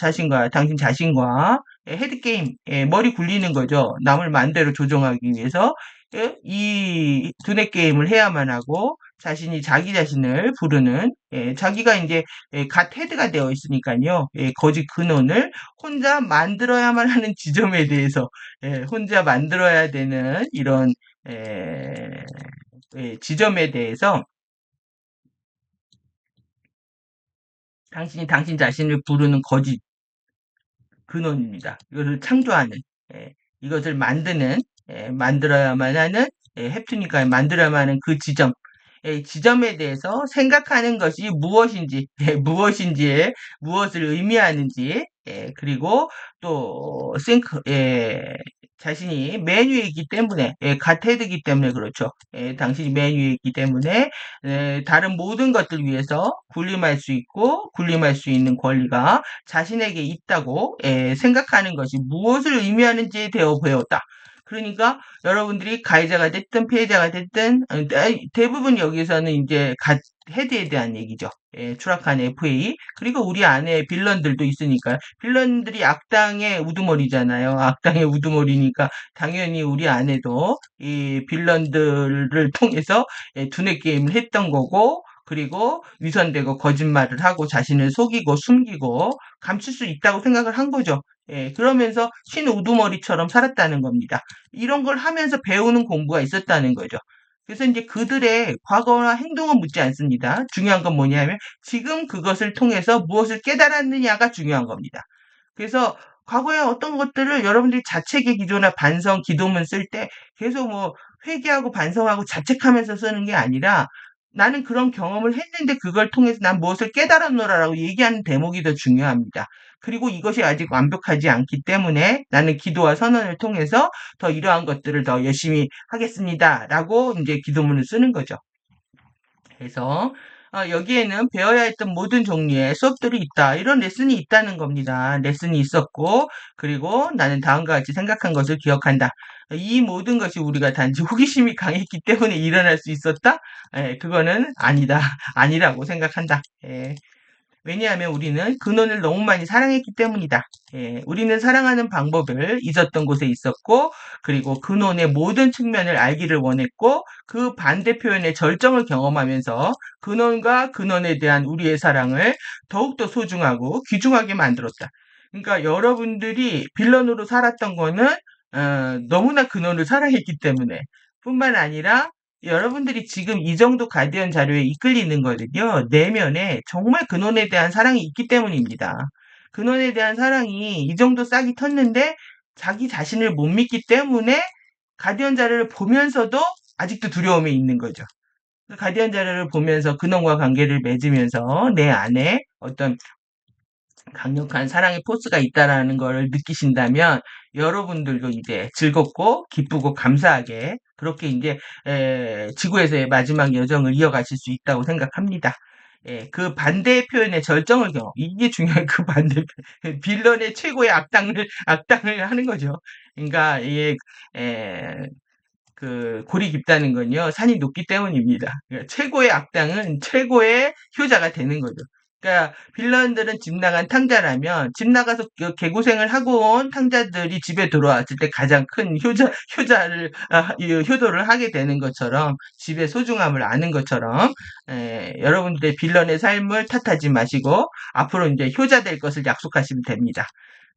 당신 자신과 헤드게임 머리 굴리는 거죠. 남을 마음대로 조종하기 위해서 이 두뇌 게임을 해야만 하고 자신이 자기 자신을 부르는 자기가 이제 갓 헤드가 되어 있으니까요. 거짓 근원을 혼자 만들어야만 하는 지점에 대해서 혼자 만들어야 되는 이런 지점에 대해서 당신이 당신 자신을 부르는 거짓 근원입니다. 이것을 창조하는, 이것을 만드는, 만들어야만 하는, 햅투니까 만들어야만 하는 그 지점, 지점에 대해서 생각하는 것이 무엇인지, 무엇인지에 무엇을 의미하는지, 그리고 또 자신이 맨 위에 있기 때문에, 갓헤드이기 때문에 그렇죠. 당신이 맨 위에 있기 때문에 다른 모든 것들 위해서 군림할 수 있고 군림할 수 있는 권리가 자신에게 있다고 생각하는 것이 무엇을 의미하는지에 대해 배웠다. 그러니까 여러분들이 가해자가 됐든 피해자가 됐든 대부분 여기서는 이제 헤드에 대한 얘기죠. 추락한 FA 그리고 우리 안에 빌런들도 있으니까 빌런들이 악당의 우두머리잖아요. 악당의 우두머리니까 당연히 우리 안에도 이 빌런들을 통해서 두뇌 게임을 했던 거고 그리고 위선되고 거짓말을 하고 자신을 속이고 숨기고 감출 수 있다고 생각을 한 거죠. 그러면서 신우두머리처럼 살았다는 겁니다. 이런 걸 하면서 배우는 공부가 있었다는 거죠. 그래서 이제 그들의 과거나 행동은 묻지 않습니다. 중요한 건 뭐냐면 지금 그것을 통해서 무엇을 깨달았느냐가 중요한 겁니다. 그래서 과거에 어떤 것들을 여러분들이 자책의 기도나 반성, 기도문 쓸 때 계속 뭐 회개하고 반성하고 자책하면서 쓰는 게 아니라 나는 그런 경험을 했는데 그걸 통해서 난 무엇을 깨달았노라라고 얘기하는 대목이 더 중요합니다. 그리고 이것이 아직 완벽하지 않기 때문에 나는 기도와 선언을 통해서 더 이러한 것들을 더 열심히 하겠습니다라고 이제 기도문을 쓰는 거죠. 그래서 여기에는 배워야 했던 모든 종류의 수업들이 있다. 이런 레슨이 있다는 겁니다. 레슨이 있었고 그리고 나는 다음과 같이 생각한 것을 기억한다. 이 모든 것이 우리가 단지 호기심이 강했기 때문에 일어날 수 있었다? 그거는 아니다. 아니라고 생각한다. 왜냐하면 우리는 근원을 너무 많이 사랑했기 때문이다. 우리는 사랑하는 방법을 잊었던 곳에 있었고, 그리고 근원의 모든 측면을 알기를 원했고, 그 반대 표현의 절정을 경험하면서 근원과 근원에 대한 우리의 사랑을 더욱더 소중하고 귀중하게 만들었다. 그러니까 여러분들이 빌런으로 살았던 거는 너무나 근원을 사랑했기 때문에 뿐만 아니라 여러분들이 지금 이 정도 가디언 자료에 이끌리는 거는요, 내면에 정말 근원에 대한 사랑이 있기 때문입니다. 근원에 대한 사랑이 이 정도 싹이 텄는데 자기 자신을 못 믿기 때문에 가디언 자료를 보면서도 아직도 두려움이 있는 거죠. 가디언 자료를 보면서 근원과 관계를 맺으면서 내 안에 어떤 강력한 사랑의 포스가 있다라는 걸 느끼신다면 여러분들도 이제 즐겁고 기쁘고 감사하게 그렇게 이제 지구에서의 마지막 여정을 이어가실 수 있다고 생각합니다. 예, 그 반대의 표현의 절정을 경험. 이게 중요한 그 반대 빌런의 최고의 악당을 하는 거죠. 그러니까 이게 에, 그 골이 깊다는 건요, 산이 높기 때문입니다. 그러니까 최고의 악당은 최고의 효자가 되는 거죠. 그러니까 빌런들은 집 나간 탕자라면 집 나가서 개고생을 하고 온 탕자들이 집에 들어왔을 때 가장 큰 효자를 효도를 하게 되는 것처럼 집의 소중함을 아는 것처럼 여러분들의 빌런의 삶을 탓하지 마시고 앞으로 이제 효자 될 것을 약속하시면 됩니다.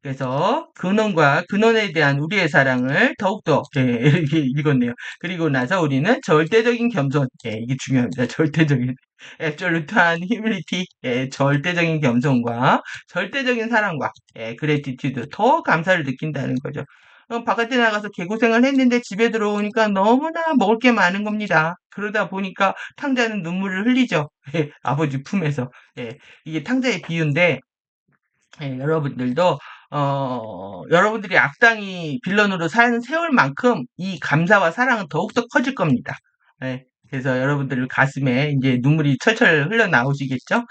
그래서 근원과 근원에 대한 우리의 사랑을 더욱더 이렇게 읽었네요. 그리고 나서 우리는 절대적인 겸손, 이게 중요합니다. 절대적인 absolute한 humility, 절대적인 겸손과 절대적인 사랑과 gratitude, 더 감사를 느낀다는 거죠. 바깥에 나가서 개고생을 했는데 집에 들어오니까 너무나 먹을 게 많은 겁니다. 그러다 보니까 탕자는 눈물을 흘리죠. 아버지 품에서. 이게 탕자의 비유인데 여러분들도 여러분들이 악당이 빌런으로 사는 세월만큼 이 감사와 사랑은 더욱더 커질 겁니다. 예, 그래서 여러분들 가슴에 이제 눈물이 철철 흘러나오시겠죠?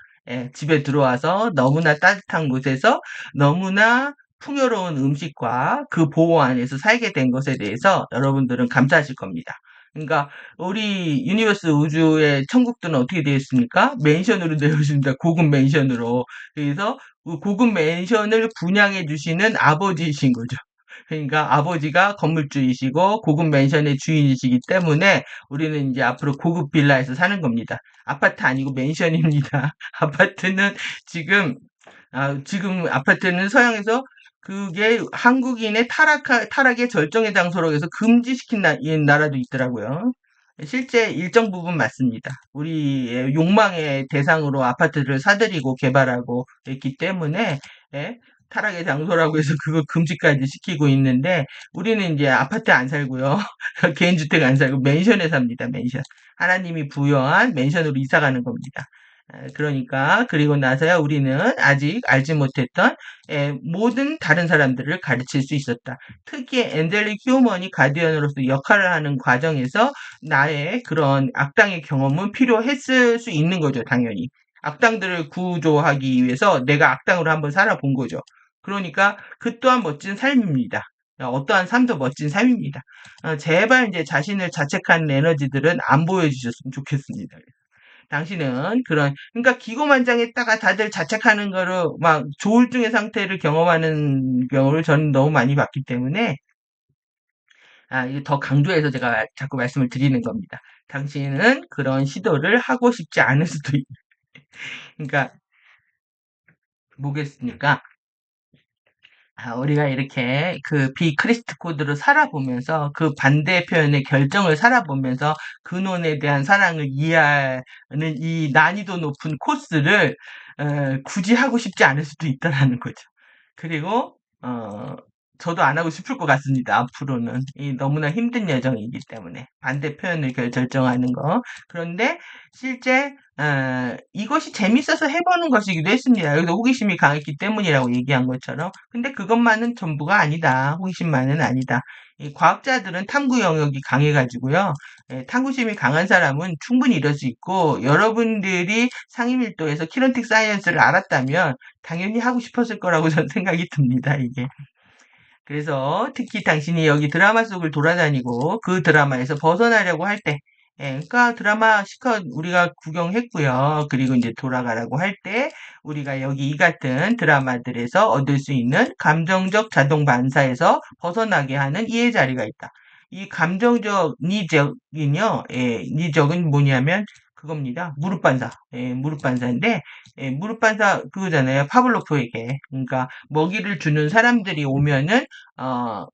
집에 들어와서 너무나 따뜻한 곳에서 너무나 풍요로운 음식과 그 보호 안에서 살게 된 것에 대해서 여러분들은 감사하실 겁니다. 그러니까 우리 유니버스 우주의 천국들은 어떻게 되어 있습니까? 맨션으로 되어 있습니다. 고급 맨션으로. 그래서 그 고급 맨션을 분양해 주시는 아버지이신 거죠. 그러니까 아버지가 건물주이시고 고급 맨션의 주인이시기 때문에 우리는 이제 앞으로 고급 빌라에서 사는 겁니다. 아파트 아니고 맨션입니다. 아파트는 지금 지금 아파트는 서양에서 그게 한국인의 타락의 절정의 장소라고 해서 금지시킨 이 나라도 있더라고요. 실제 일정 부분 맞습니다. 우리의 욕망의 대상으로 아파트를 사들이고 개발하고 있기 때문에 예, 타락의 장소라고 해서 그걸 금지까지 시키고 있는데 우리는 이제 아파트 안 살고요. 개인주택 안 살고 맨션에 삽니다. 맨션. 하나님이 부여한 맨션으로 이사 가는 겁니다. 그러니까 그리고 나서야 우리는 아직 알지 못했던 모든 다른 사람들을 가르칠 수 있었다. 특히 엔젤릭 휴먼이 가디언으로서 역할을 하는 과정에서 나의 그런 악당의 경험은 필요했을 수 있는 거죠, 당연히. 악당들을 구조하기 위해서 내가 악당으로 한번 살아본 거죠. 그러니까 그 또한 멋진 삶입니다. 어떠한 삶도 멋진 삶입니다. 제발 이제 자신을 자책하는 에너지들은 안 보여주셨으면 좋겠습니다. 당신은 그러니까 기고만장했다가 다들 자책하는 거를 막 조울증의 상태를 경험하는 경우를 저는 너무 많이 봤기 때문에, 이게 더 강조해서 제가 자꾸 말씀을 드리는 겁니다. 당신은 그런 시도를 하고 싶지 않을 수도 그러니까, 뭐겠습니까? 우리가 이렇게 그 비크리스트 코드로 살아보면서 그 반대 표현의 결정을 살아보면서 근원에 대한 사랑을 이해하는 이 난이도 높은 코스를 굳이 하고 싶지 않을 수도 있다라는 거죠. 그리고 저도 안 하고 싶을 것 같습니다. 앞으로는 이 너무나 힘든 여정이기 때문에 반대 표현을 결정하는 거. 그런데 실제 이것이 재밌어서 해보는 것이기도 했습니다. 여기서 호기심이 강했기 때문이라고 얘기한 것처럼. 근데 그것만은 전부가 아니다. 호기심만은 아니다. 이 과학자들은 탐구 영역이 강해가지고요. 탐구심이 강한 사람은 충분히 이럴 수 있고 여러분들이 상임일도에서 키런틱 사이언스를 알았다면 당연히 하고 싶었을 거라고 저는 생각이 듭니다. 이게. 그래서 특히 당신이 여기 드라마 속을 돌아다니고 그 드라마에서 벗어나려고 할 때, 그러니까 드라마 실컷 우리가 구경했고요. 그리고 이제 돌아가라고 할 때 우리가 여기 이 같은 드라마들에서 얻을 수 있는 감정적 자동 반사에서 벗어나게 하는 이해 자리가 있다. 이 감정적 니적은요, 니적은 뭐냐면 그겁니다. 무릎 반사. 예, 무릎 반사인데, 예, 무릎 반사 그거잖아요. 파블로프에게. 그러니까 먹이를 주는 사람들이 오면은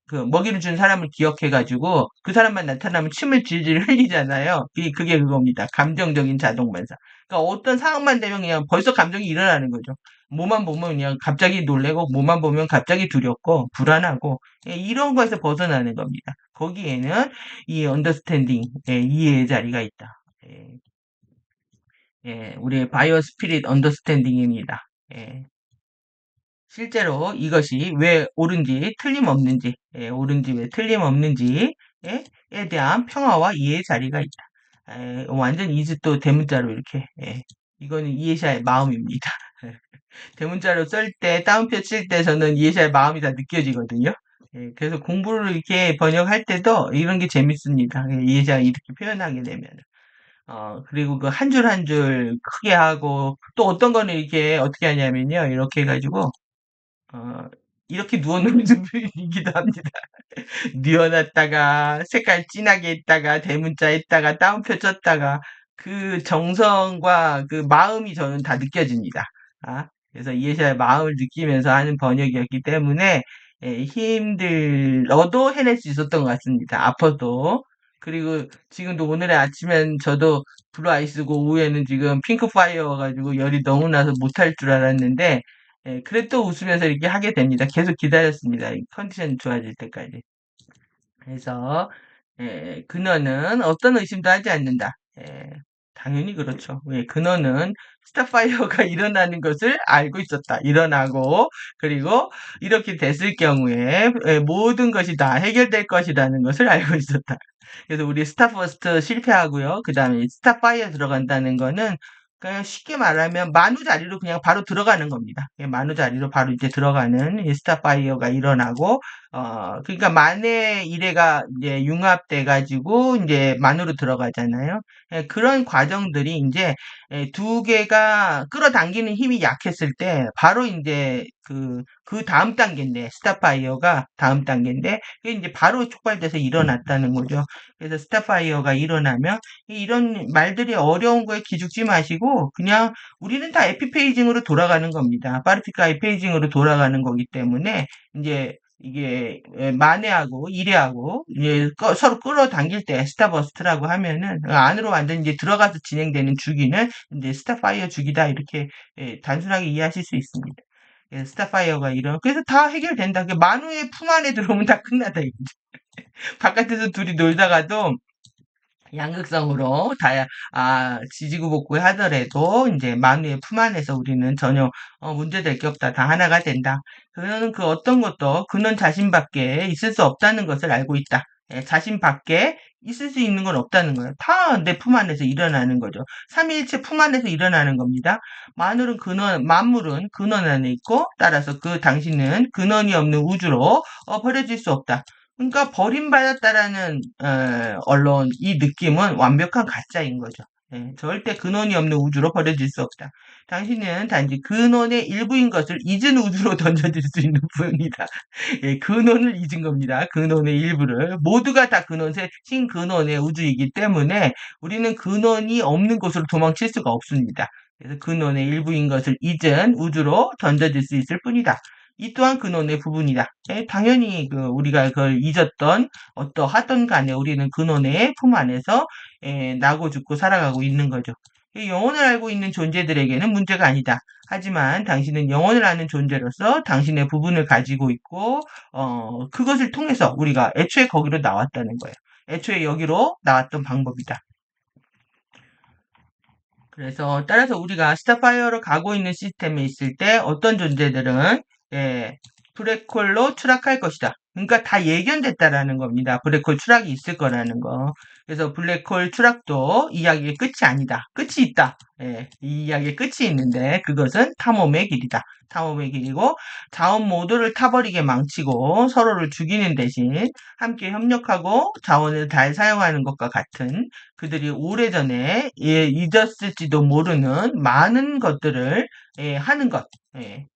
그 먹이를 주는 사람을 기억해가지고 그 사람만 나타나면 침을 질질 흘리잖아요. 그게 그겁니다. 감정적인 자동 반사. 그러니까 어떤 상황만 되면 그냥 벌써 감정이 일어나는 거죠. 뭐만 보면 그냥 갑자기 놀래고, 뭐만 보면 갑자기 두렵고, 불안하고, 예, 이런 거에서 벗어나는 겁니다. 거기에는 이 언더스탠딩, 예, 이해의 자리가 있다. 예, 예, 우리의 바이오 스피릿 언더스탠딩입니다. 예, 실제로 이것이 왜 옳은지 틀림없는지, 예, 옳은지 왜 틀림없는지에 대한 평화와 이해의 자리가 있다. 완전 이즈 또 대문자로 이렇게, 예, 이거는 이해샤의 마음입니다. 대문자로 쓸 때, 따옴표 칠 때 저는 이해샤의 마음이 다 느껴지거든요. 예, 그래서 공부를 이렇게 번역할 때도 이런 게 재밌습니다. 예, 이해샤 이렇게 표현하게 되면. 그리고 그 한 줄 한 줄 크게 하고, 또 어떤 거는 이렇게 어떻게 하냐면요. 이렇게 해가지고, 어, 이렇게 누워놓는 분이기도 합니다. 뉘어놨다가, 색깔 진하게 했다가, 대문자 했다가, 따옴표 쳤다가, 그 정성과 그 마음이 저는 다 느껴집니다. 그래서 이해샤의 마음을 느끼면서 하는 번역이었기 때문에, 예, 힘들어도 해낼 수 있었던 것 같습니다. 아파도. 그리고 지금도 오늘의 아침엔 저도 블루 아이스고 오후에는 지금 핑크 파이어가지고 열이 너무 나서 못할 줄 알았는데, 예, 그래도 웃으면서 이렇게 하게 됩니다. 계속 기다렸습니다. 이 컨디션 좋아질 때까지. 그래서 근원은 어떤 의심도 하지 않는다. 예, 당연히 그렇죠. 예, 근원은 스타파이어가 일어나는 것을 알고 있었다. 일어나고 그리고 이렇게 됐을 경우에 모든 것이 다 해결될 것이라는 것을 알고 있었다. 그래서 우리 스타퍼스트 실패하고요. 그 다음에 스타파이어 들어간다는 거는 그냥 쉽게 말하면 만우 자리로 그냥 바로 들어가는 겁니다. 예, 만우 자리로 바로 이제 들어가는 이 스타파이어가 일어나고 그러니까 만의 일해가 이제 융합돼 가지고 이제 만으로 들어가잖아요. 예, 그런 과정들이 이제 두 개가 끌어당기는 힘이 약했을 때 바로 이제 그 다음 단계인데 스타파이어가 다음 단계인데 그게 이제 바로 촉발돼서 일어났다는 거죠. 그래서 스타파이어가 일어나면 이런 말들이 어려운 거에 기죽지 마시고 그냥 우리는 다 에피페이징으로 돌아가는 겁니다. 파르티카 에피페이징으로 돌아가는 거기 때문에 이제 이게 만회하고 일회하고 이제 서로 끌어당길 때 스타버스트라고 하면은 안으로 완전 이제 들어가서 진행되는 주기는 이제 스타파이어 주기다 이렇게 단순하게 이해하실 수 있습니다. 스타파이어가 이런 그래서 다 해결된다. 만우의 품 안에 들어오면 다 끝나다 이거죠. 바깥에서 둘이 놀다가도 양극성으로 지지고 볶고 하더라도 이제 만우의 품 안에서 우리는 전혀 문제될 게 없다. 다 하나가 된다. 그는 그 어떤 것도 그는 자신밖에 있을 수 없다는 것을 알고 있다. 예, 자신밖에 있을 수 있는 건 없다는 거예요. 다 내 품 안에서 일어나는 거죠. 삼위일체 품 안에서 일어나는 겁니다. 만물은 근원 안에 있고 따라서 그 당신은 근원이 없는 우주로 버려질 수 없다. 그러니까 버림받았다라는 언론 이 느낌은 완벽한 가짜인 거죠. 예, 절대 근원이 없는 우주로 버려질 수 없다. 당신은 단지 근원의 일부인 것을 잊은 우주로 던져질 수 있는 뿐이다. 예, 근원을 잊은 겁니다. 근원의 일부를 모두가 다 근원의 신근원의 우주이기 때문에 우리는 근원이 없는 곳으로 도망칠 수가 없습니다. 그래서 근원의 일부인 것을 잊은 우주로 던져질 수 있을 뿐이다. 이 또한 근원의 부분이다. 예, 당연히 우리가 그걸 잊었던 어떠하던 간에 우리는 근원의 품 안에서 나고 죽고 살아가고 있는 거죠. 영혼을 알고 있는 존재들에게는 문제가 아니다. 하지만 당신은 영혼을 아는 존재로서 당신의 부분을 가지고 있고 그것을 통해서 우리가 애초에 거기로 나왔다는 거예요. 애초에 여기로 나왔던 방법이다. 그래서 따라서 우리가 스타파이어로 가고 있는 시스템에 있을 때 어떤 존재들은 예, 블랙홀로 추락할 것이다. 그러니까 다 예견됐다라는 겁니다. 블랙홀 추락이 있을 거라는 거. 그래서 블랙홀 추락도 이야기의 끝이 아니다. 끝이 있다. 예, 이 이야기의 끝이 있는데 그것은 탐험의 길이다. 탐험의 길이고 자원 모두를 타버리게 망치고 서로를 죽이는 대신 함께 협력하고 자원을 잘 사용하는 것과 같은 그들이 오래전에 잊었을지도 모르는 많은 것들을 하는 것. 예.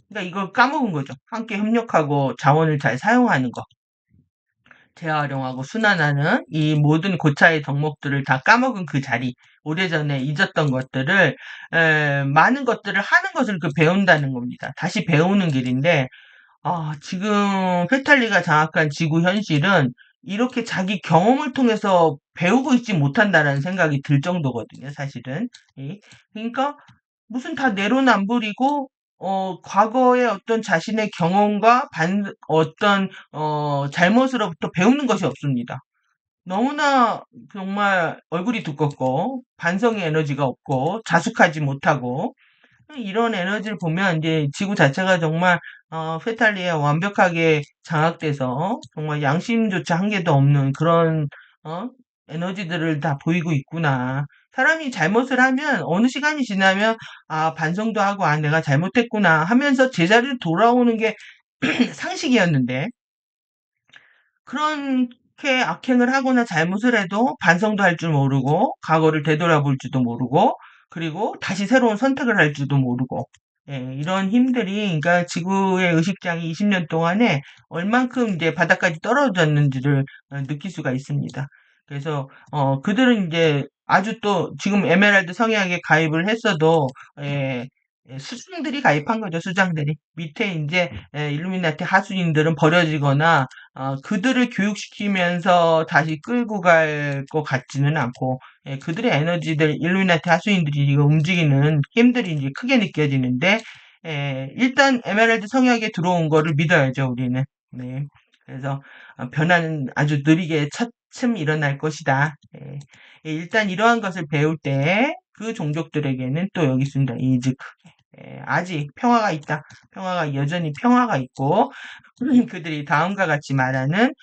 그러니까 이걸 까먹은 거죠. 함께 협력하고 자원을 잘 사용하는 것. 재활용하고 순환하는 이 모든 고차의 덕목들을 다 까먹은 그 자리, 오래전에 잊었던 것들을, 많은 것들을 하는 것을 배운다는 겁니다. 다시 배우는 길인데, 지금 페탈리가 장악한 지구 현실은 이렇게 자기 경험을 통해서 배우고 있지 못한다라는 생각이 들 정도거든요, 사실은. 그러니까 무슨 다 내로남불이고, 과거의 어떤 자신의 경험과 잘못으로부터 배우는 것이 없습니다. 너무나 정말 얼굴이 두껍고, 반성의 에너지가 없고, 자숙하지 못하고, 이런 에너지를 보면 이제 지구 자체가 정말 페탈리에 완벽하게 장악돼서 정말 양심조차 한 개도 없는 그런 어, 에너지들을 다 보이고 있구나. 사람이 잘못을 하면 어느 시간이 지나면 반성도 하고 내가 잘못했구나 하면서 제자리로 돌아오는 게 상식이었는데 그렇게 악행을 하거나 잘못을 해도 반성도 할 줄 모르고, 과거를 되돌아볼 줄도 모르고, 그리고 다시 새로운 선택을 할 줄도 모르고, 이런 힘들이, 그러니까 지구의 의식장이 20년 동안에 얼만큼 이제 바닥까지 떨어졌는지를 느낄 수가 있습니다. 그래서, 그들은 이제 아주 또 지금 에메랄드 성향에 가입을 했어도, 예, 수장들이 가입한 거죠, 수장들이. 밑에 이제 일루미나티 하수인들은 버려지거나 그들을 교육시키면서 다시 끌고 갈 것 같지는 않고, 그들의 에너지들, 일루미나티 하수인들이 지금 움직이는 힘들이 이제 크게 느껴지는데, 일단 에메랄드 성역에 들어온 거를 믿어야죠, 우리는. 네. 그래서 변화는 아주 느리게 차츰 일어날 것이다. 일단 이러한 것을 배울 때 그 종족들에게는 또 여기 있습니다. 이즈크. 아직 평화가 있다. 평화가 여전히 평화가 있고 그들이 다음과 같이 말하는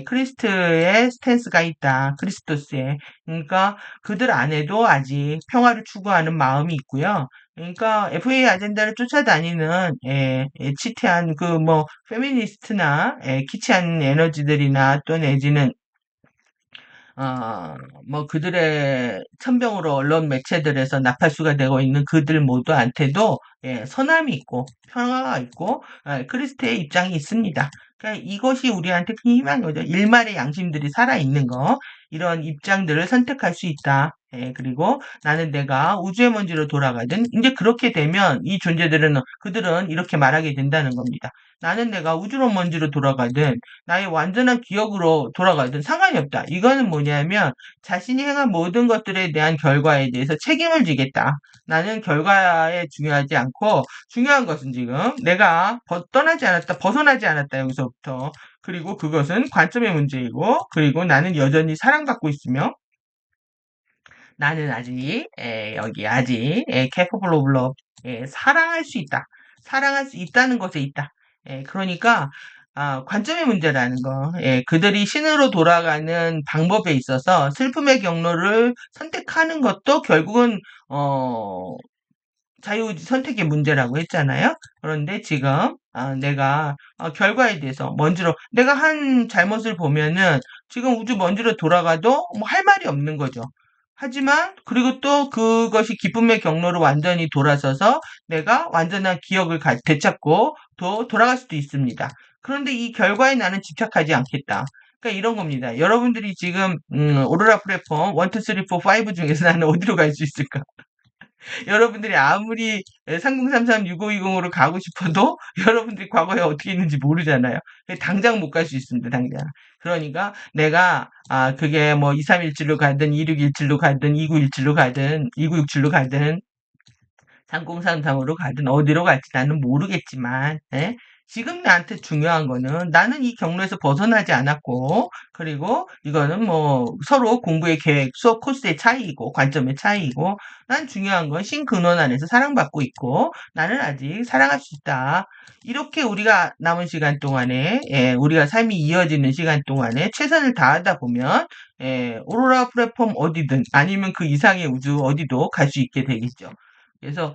크리스트의 스탠스가 있다. 크리스토스의. 그러니까 그들 안에도 아직 평화를 추구하는 마음이 있고요. 그러니까 FA 아젠다를 쫓아다니는 치태한 그 뭐 페미니스트나 키치한 에너지들이나 또 내지는 어, 뭐 그들의 천병으로 언론 매체들에서 나팔수가 되고 있는 그들 모두한테도 선함이 있고 평화가 있고 크리스트의 입장이 있습니다. 그러니까 이것이 우리한테 큰 희망인 거죠. 일말의 양심들이 살아있는 거 이런 입장들을 선택할 수 있다. 그리고 나는 내가 우주의 먼지로 돌아가든 이제 그렇게 되면 이 존재들은 그들은 이렇게 말하게 된다는 겁니다. 나는 내가 우주로 먼지로 돌아가든 나의 완전한 기억으로 돌아가든 상관이 없다. 이거는 뭐냐면 자신이 행한 모든 것들에 대한 결과에 대해서 책임을 지겠다. 나는 결과에 중요하지 않고 중요한 것은 지금 내가 떠나지 않았다, 벗어나지 않았다 여기서부터. 그리고 그것은 관점의 문제이고 그리고 나는 여전히 사랑받고 있으며 나는 아직 여기 아직 capable of love 사랑할 수 있다. 사랑할 수 있다는 것에 있다. 그러니까 관점의 문제라는 거. 그들이 신으로 돌아가는 방법에 있어서 슬픔의 경로를 선택하는 것도 결국은 자유의지 선택의 문제라고 했잖아요. 그런데 지금 내가 결과에 대해서 먼지로 내가 한 잘못을 보면은 지금 우주 먼지로 돌아가도 뭐 할 말이 없는 거죠. 하지만 그리고 또 그것이 기쁨의 경로로 완전히 돌아서서 내가 완전한 기억을 되찾고 또 돌아갈 수도 있습니다. 그런데 이 결과에 나는 집착하지 않겠다. 그러니까 이런 겁니다. 여러분들이 지금 오로라 플랫폼 1, 2, 3, 4, 5 중에서 나는 어디로 갈 수 있을까? 여러분들이 아무리 3033, 6520으로 가고 싶어도 여러분들이 과거에 어떻게 있는지 모르잖아요. 당장 못 갈 수 있습니다, 당장. 그러니까 내가, 그게 뭐 2317로 가든 2617로 가든 2917로 가든 2967로 가든 3033으로 가든 어디로 갈지 나는 모르겠지만, 지금 나한테 중요한 거는 나는 이 경로에서 벗어나지 않았고, 그리고 이거는 뭐 서로 공부의 계획, 수업 코스의 차이이고, 관점의 차이이고, 난 중요한 건 신근원 안에서 사랑받고 있고, 나는 아직 사랑할 수 있다. 이렇게 우리가 남은 시간 동안에, 우리가 삶이 이어지는 시간 동안에 최선을 다하다 보면, 오로라 플랫폼 어디든 아니면 그 이상의 우주 어디도 갈 수 있게 되겠죠. 그래서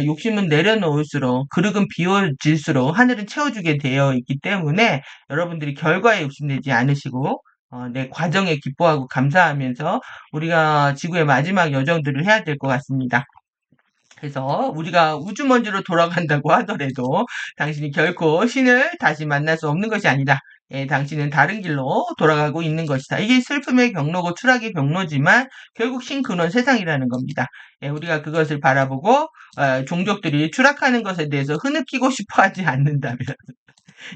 욕심은 내려놓을수록 그릇은 비워질수록 하늘은 채워주게 되어 있기 때문에 여러분들이 결과에 욕심내지 않으시고 내 과정에 기뻐하고 감사하면서 우리가 지구의 마지막 여정들을 해야 될 것 같습니다. 그래서 우리가 우주먼지로 돌아간다고 하더라도 당신이 결코 신을 다시 만날 수 없는 것이 아니다. 당신은 다른 길로 돌아가고 있는 것이다. 이게 슬픔의 경로고 추락의 경로지만 결국 신근원 세상이라는 겁니다. 우리가 그것을 바라보고 종족들이 추락하는 것에 대해서 흐느끼고 싶어 하지 않는다면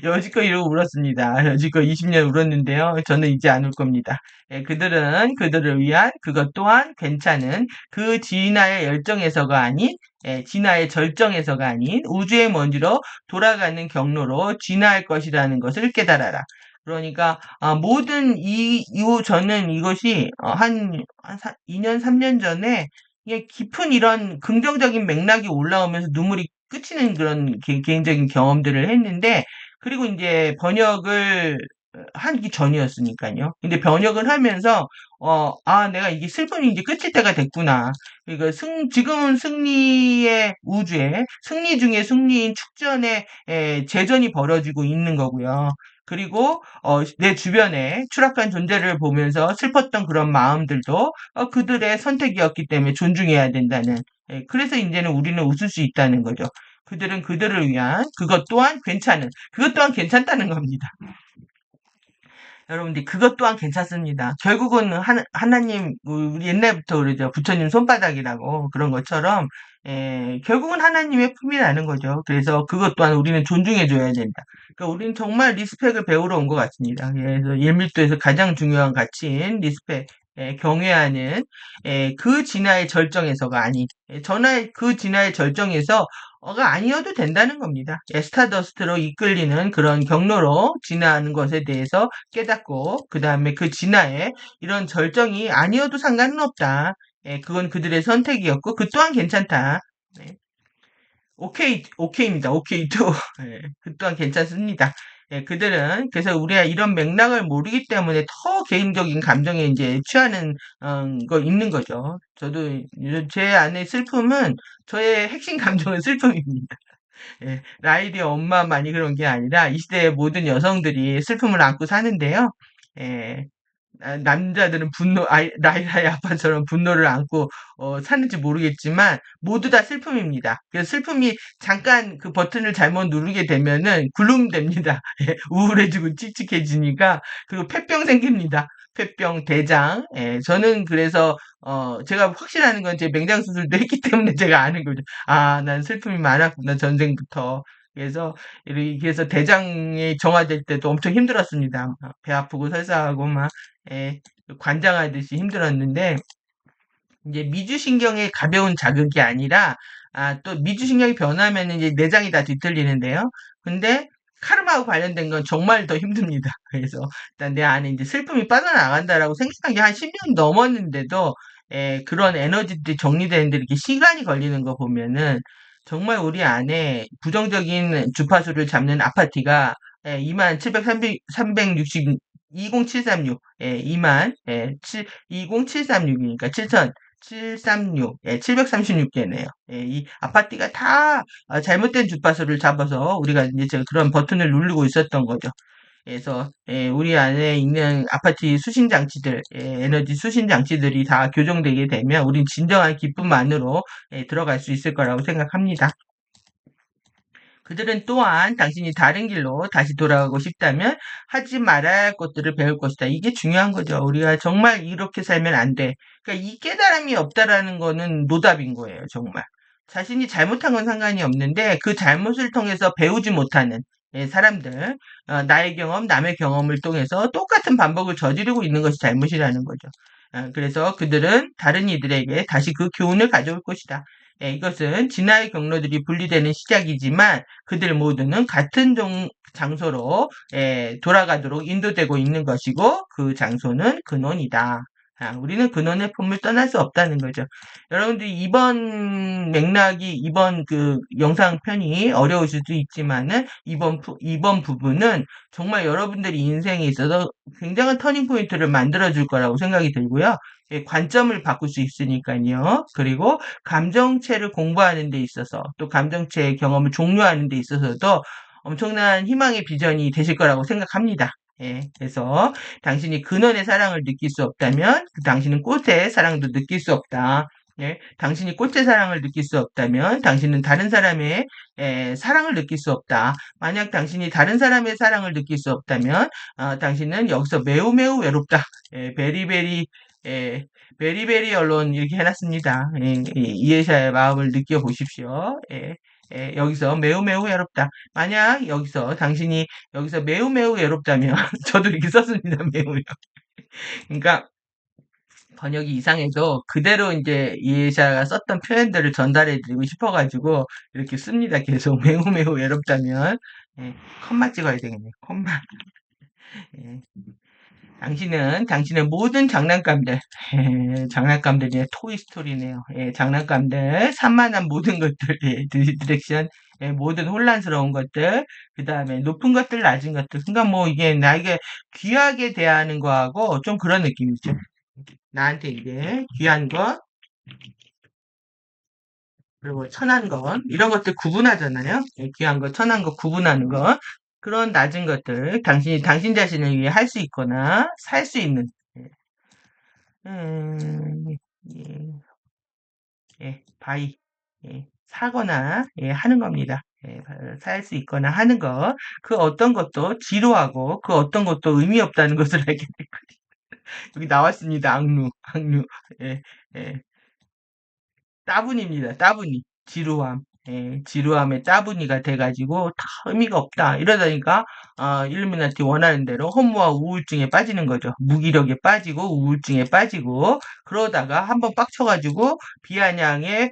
여지껏 이러고 울었습니다. 여지껏 20년 울었는데요. 저는 이제 안 울 겁니다. 그들은 그들을 위한 그것 또한 괜찮은 그 진화의 열정에서가 아닌 진화의 절정에서가 아닌 우주의 먼지로 돌아가는 경로로 진화할 것이라는 것을 깨달아라. 그러니까 모든 저는 이것이 한 2년 3년 전에 이게 깊은 이런 긍정적인 맥락이 올라오면서 눈물이 끄치는 그런 개인적인 경험들을 했는데 그리고 이제 번역을 하기 전이었으니까요. 근데 번역을 하면서 내가 이게 슬픔이 이제 끝일 때가 됐구나. 그러니까 지금은 승리의 우주에 승리 중에 승리인 축전의 재전이 벌어지고 있는 거고요. 그리고 내 주변에 추락한 존재를 보면서 슬펐던 그런 마음들도 그들의 선택이었기 때문에 존중해야 된다는. 그래서 이제는 우리는 웃을 수 있다는 거죠. 그들은 그들을 위한 그것 또한 그것 또한 괜찮다는 겁니다. 여러분들 그것 또한 괜찮습니다. 결국은 하나님 우리 옛날부터 그러죠. 부처님 손바닥이라고 그런 것처럼 결국은 하나님의 품이라는 거죠. 그래서 그것 또한 우리는 존중해 줘야 된다. 그러니까 우리는 정말 리스펙을 배우러 온 것 같습니다. 그래서 예밀도에서 가장 중요한 가치인 리스펙, 경외하는 그 진화의 절정에서가 아닌 그 진화의 절정에서 가 아니어도 된다는 겁니다. 스타더스트로 이끌리는 그런 경로로 진화하는 것에 대해서 깨닫고 그 다음에 그 진화에 이런 절정이 아니어도 상관은 없다. 그건 그들의 선택이었고 그 또한 괜찮다. 네. 오케이입니다. 오케이도 그 또한 괜찮습니다. 그들은 그래서 우리가 이런 맥락을 모르기 때문에 더 개인적인 감정에 이제 취하는 거 있는 거죠. 저도 제 안의 슬픔은 저의 핵심 감정은 슬픔입니다. 라일이 엄마만이 그런 게 아니라 이 시대의 모든 여성들이 슬픔을 안고 사는데요. 예, 남자들은 라이라의 아빠처럼 분노를 안고 사는지 모르겠지만 모두 다 슬픔입니다. 그래서 슬픔이 잠깐 그 버튼을 잘못 누르게 되면은 굴름됩니다. 우울해지고 칙칙해지니까 그리고 폐병 생깁니다. 폐병, 대장. 저는 그래서 제가 확신하는 건 제 맹장 수술도 했기 때문에 제가 아는 거죠. 난 슬픔이 많았구나 전생부터. 그래서 대장이 정화될 때도 엄청 힘들었습니다. 배 아프고 설사하고 막 예, 관장하듯이 힘들었는데 이제 미주신경의 가벼운 자극이 아니라 또 미주신경이 변하면 이제 내장이 다 뒤틀리는데요. 근데 카르마하고 관련된 건 정말 더 힘듭니다. 그래서 일단 내 안에 이제 슬픔이 빠져나간다라고 생각한 게 한 10년 넘었는데도 그런 에너지들이 정리되는데 이렇게 시간이 걸리는 거 보면은 정말 우리 안에 부정적인 주파수를 잡는 아파트가 27,360 20736 2만 20736이니까 7,736 736개네요. 이 아파트가 다 잘못된 주파수를 잡아서 우리가 이제 그런 버튼을 누르고 있었던 거죠. 그래서 우리 안에 있는 아파트 수신 장치들, 에너지 수신 장치들이 다 교정되게 되면 우린 진정한 기쁨 안으로 들어갈 수 있을 거라고 생각합니다. 그들은 또한 당신이 다른 길로 다시 돌아가고 싶다면 하지 말아야 할 것들을 배울 것이다. 이게 중요한 거죠. 우리가 정말 이렇게 살면 안 돼. 그러니까 이 깨달음이 없다라는 거는 노답인 거예요. 정말. 자신이 잘못한 건 상관이 없는데 그 잘못을 통해서 배우지 못하는 사람들, 나의 경험, 남의 경험을 통해서 똑같은 반복을 저지르고 있는 것이 잘못이라는 거죠. 그래서 그들은 다른 이들에게 다시 그 교훈을 가져올 것이다. 이것은 진화의 경로들이 분리되는 시작이지만 그들 모두는 같은 장소로 돌아가도록 인도되고 있는 것이고 그 장소는 근원이다. 우리는 근원의 품을 떠날 수 없다는 거죠. 여러분들이 이번 맥락이 이번 그 영상편이 어려우실 수 있지만은 이번 부분은 정말 여러분들이 인생에 있어서 굉장한 터닝 포인트를 만들어 줄 거라고 생각이 들고요. 관점을 바꿀 수 있으니까요. 그리고 감정체를 공부하는 데 있어서 또 감정체의 경험을 종료하는 데 있어서도 엄청난 희망의 비전이 되실 거라고 생각합니다. 그래서 당신이 근원의 사랑을 느낄 수 없다면 당신은 꽃의 사랑도 느낄 수 없다. 예, 당신이 꽃의 사랑을 느낄 수 없다면 당신은 다른 사람의 사랑을 느낄 수 없다. 만약 당신이 다른 사람의 사랑을 느낄 수 없다면 당신은 여기서 매우 매우 외롭다. 베리베리 베리베리 언론 이렇게 해놨습니다. 이해샤의 마음을 느껴보십시오. 여기서 매우 매우 외롭다. 만약 여기서 당신이 여기서 매우 매우 외롭다면 저도 이렇게 썼습니다. 매우 매우. 그러니까 번역이 이상해도 그대로 이제 이해샤가 썼던 표현들을 전달해 드리고 싶어가지고 이렇게 씁니다. 계속 매우 매우 외롭다면 컴마 찍어야 되겠네. 컴마. 예. 당신은 당신의 모든 장난감들, 장난감들이 토이스토리네요. 장난감들, 산만한 모든 것들, 디렉션, 모든 혼란스러운 것들, 그 다음에 높은 것들, 낮은 것들. 그러니까 뭐 이게 나에게 귀하게 대하는 거하고 좀 그런 느낌이죠. 나한테 이제 귀한 것, 그리고 천한 것, 이런 것들 구분하잖아요. 귀한 것, 천한 것 구분하는 것. 그런 낮은 것들, 당신 자신을 위해 할 수 있거나 살 수 있는, 예. 예, 바이, 사거나, 하는 겁니다. 살 수 있거나 하는 것. 그 어떤 것도 지루하고, 그 어떤 것도 의미 없다는 것을 알게 될 거예요. 여기 나왔습니다. 악루, 악루. 예, 예. 따분입니다. 따분이. 지루함. 지루함의 따분이가 돼가지고 다 의미가 없다. 이러다니까 일루미나티 원하는 대로 허무와 우울증에 빠지는 거죠. 무기력에 빠지고 우울증에 빠지고 그러다가 한번 빡쳐가지고 비아냥에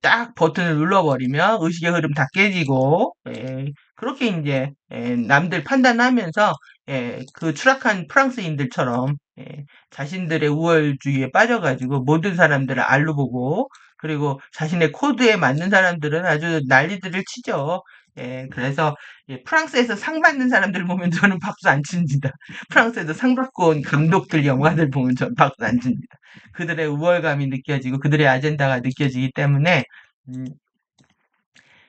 딱 버튼을 눌러버리면 의식의 흐름 다 깨지고 그렇게 이제 남들 판단하면서 그 추락한 프랑스인들처럼 자신들의 우월주의에 빠져가지고 모든 사람들을 알로 보고 그리고 자신의 코드에 맞는 사람들은 아주 난리들을 치죠. 그래서 프랑스에서 상 받는 사람들 보면 저는 박수 안 칩니다. 프랑스에서 상 받고 온 감독들 영화들 보면 저는 박수 안 칩니다. 그들의 우월감이 느껴지고 그들의 아젠다가 느껴지기 때문에 음,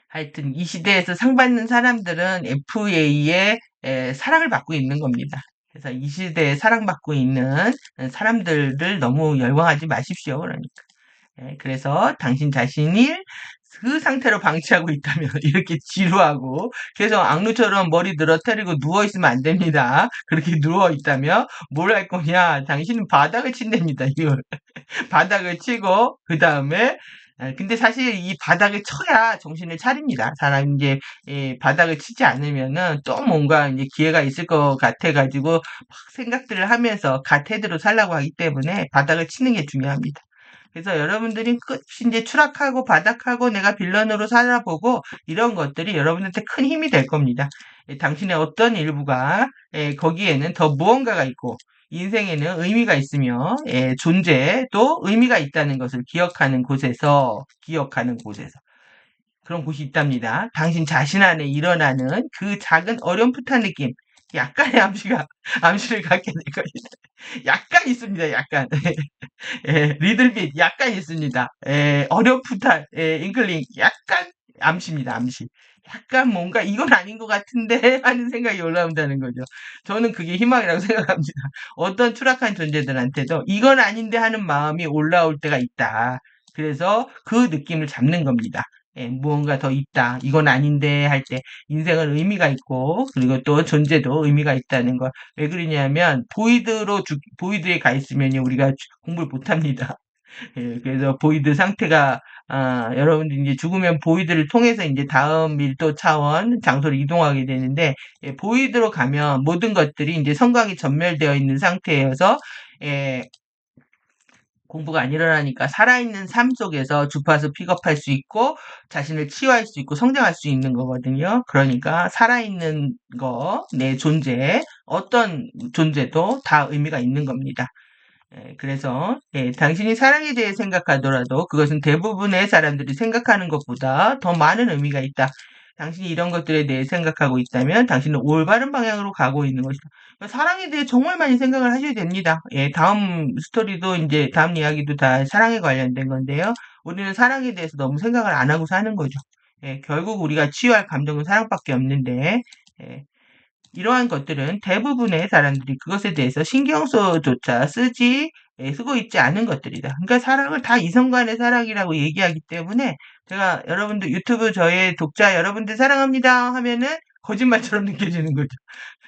하여튼 이 시대에서 상 받는 사람들은 FA의 사랑을 받고 있는 겁니다. 그래서 이 시대에 사랑받고 있는 사람들을 너무 열광하지 마십시오. 그러니까. 그래서 당신 자신이 그 상태로 방치하고 있다면 이렇게 지루하고 계속 악루처럼 머리 늘어뜨리고 누워있으면 안 됩니다. 그렇게 누워있다면 뭘 할 거냐? 당신은 바닥을 친답니다. 이걸. 바닥을 치고 그 다음에 근데 사실 이 바닥을 쳐야 정신을 차립니다. 사람 이제 바닥을 치지 않으면은 또 뭔가 이제 기회가 있을 것 같아 가지고 막 생각들을 하면서 가태드로 살라고 하기 때문에 바닥을 치는 게 중요합니다. 그래서 여러분들이 끝이 이제 추락하고 바닥하고 내가 빌런으로 살아보고 이런 것들이 여러분한테 큰 힘이 될 겁니다. 당신의 어떤 일부가 거기에는 더 무언가가 있고 인생에는 의미가 있으며 존재도 의미가 있다는 것을 기억하는 곳에서 그런 곳이 있답니다. 당신 자신 안에 일어나는 그 작은 어렴풋한 느낌, 약간의 암시를 갖게 될 겁니다. 약간 있습니다. 약간. 리들빛 약간 있습니다. 어렴풋한 잉클링 약간 암시입니다. 암시. 약간 뭔가 이건 아닌 것 같은데 하는 생각이 올라온다는 거죠. 저는 그게 희망이라고 생각합니다. 어떤 추락한 존재들한테도 이건 아닌데 하는 마음이 올라올 때가 있다. 그래서 그 느낌을 잡는 겁니다. 무언가 더 있다. 이건 아닌데 할 때 인생은 의미가 있고 그리고 또 존재도 의미가 있다는 거. 왜 그러냐면 보이드에 가 있으면 우리가 공부를 못 합니다. 그래서 보이드 상태가 여러분들이 이제 죽으면 보이드를 통해서 이제 다음 밀도 차원 장소로 이동하게 되는데 보이드로 가면 모든 것들이 이제 성광이 전멸되어 있는 상태여서 예, 공부가 안 일어나니까 살아있는 삶 속에서 주파수 픽업할 수 있고 자신을 치유할 수 있고 성장할 수 있는 거거든요. 그러니까 살아있는 거, 내 존재, 어떤 존재도 다 의미가 있는 겁니다. 그래서 당신이 사랑에 대해 생각하더라도 그것은 대부분의 사람들이 생각하는 것보다 더 많은 의미가 있다. 당신이 이런 것들에 대해 생각하고 있다면 당신은 올바른 방향으로 가고 있는 것이다. 그러니까 사랑에 대해 정말 많이 생각을 하셔야 됩니다. 다음 스토리도 이제 다음 이야기도 다 사랑에 관련된 건데요. 우리는 사랑에 대해서 너무 생각을 안 하고 사는 거죠. 결국 우리가 치유할 감정은 사랑밖에 없는데 이러한 것들은 대부분의 사람들이 그것에 대해서 신경조차 쓰고 있지 않은 것들이다. 그러니까 사랑을 다 이성 간의 사랑이라고 얘기하기 때문에 제가 여러분들 유튜브 저의 독자 여러분들 사랑합니다 하면은 거짓말처럼 느껴지는 거죠.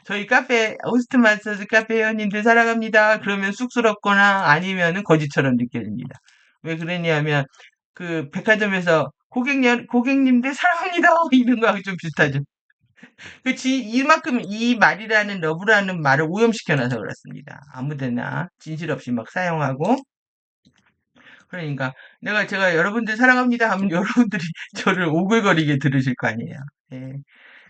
저희 카페, 호스트 마스터즈 카페 회원님들 사랑합니다. 그러면 쑥스럽거나 아니면은 거짓처럼 느껴집니다. 왜 그러냐면 그 백화점에서 고객님들 사랑합니다 이런 거하고 좀 비슷하죠. 그치, 이만큼 이 말이라는 러브라는 말을 오염시켜놔서 그렇습니다. 아무데나 진실 없이 막 사용하고. 그러니까 제가 여러분들 사랑합니다 하면 여러분들이 저를 오글거리게 들으실 거 아니에요. 예.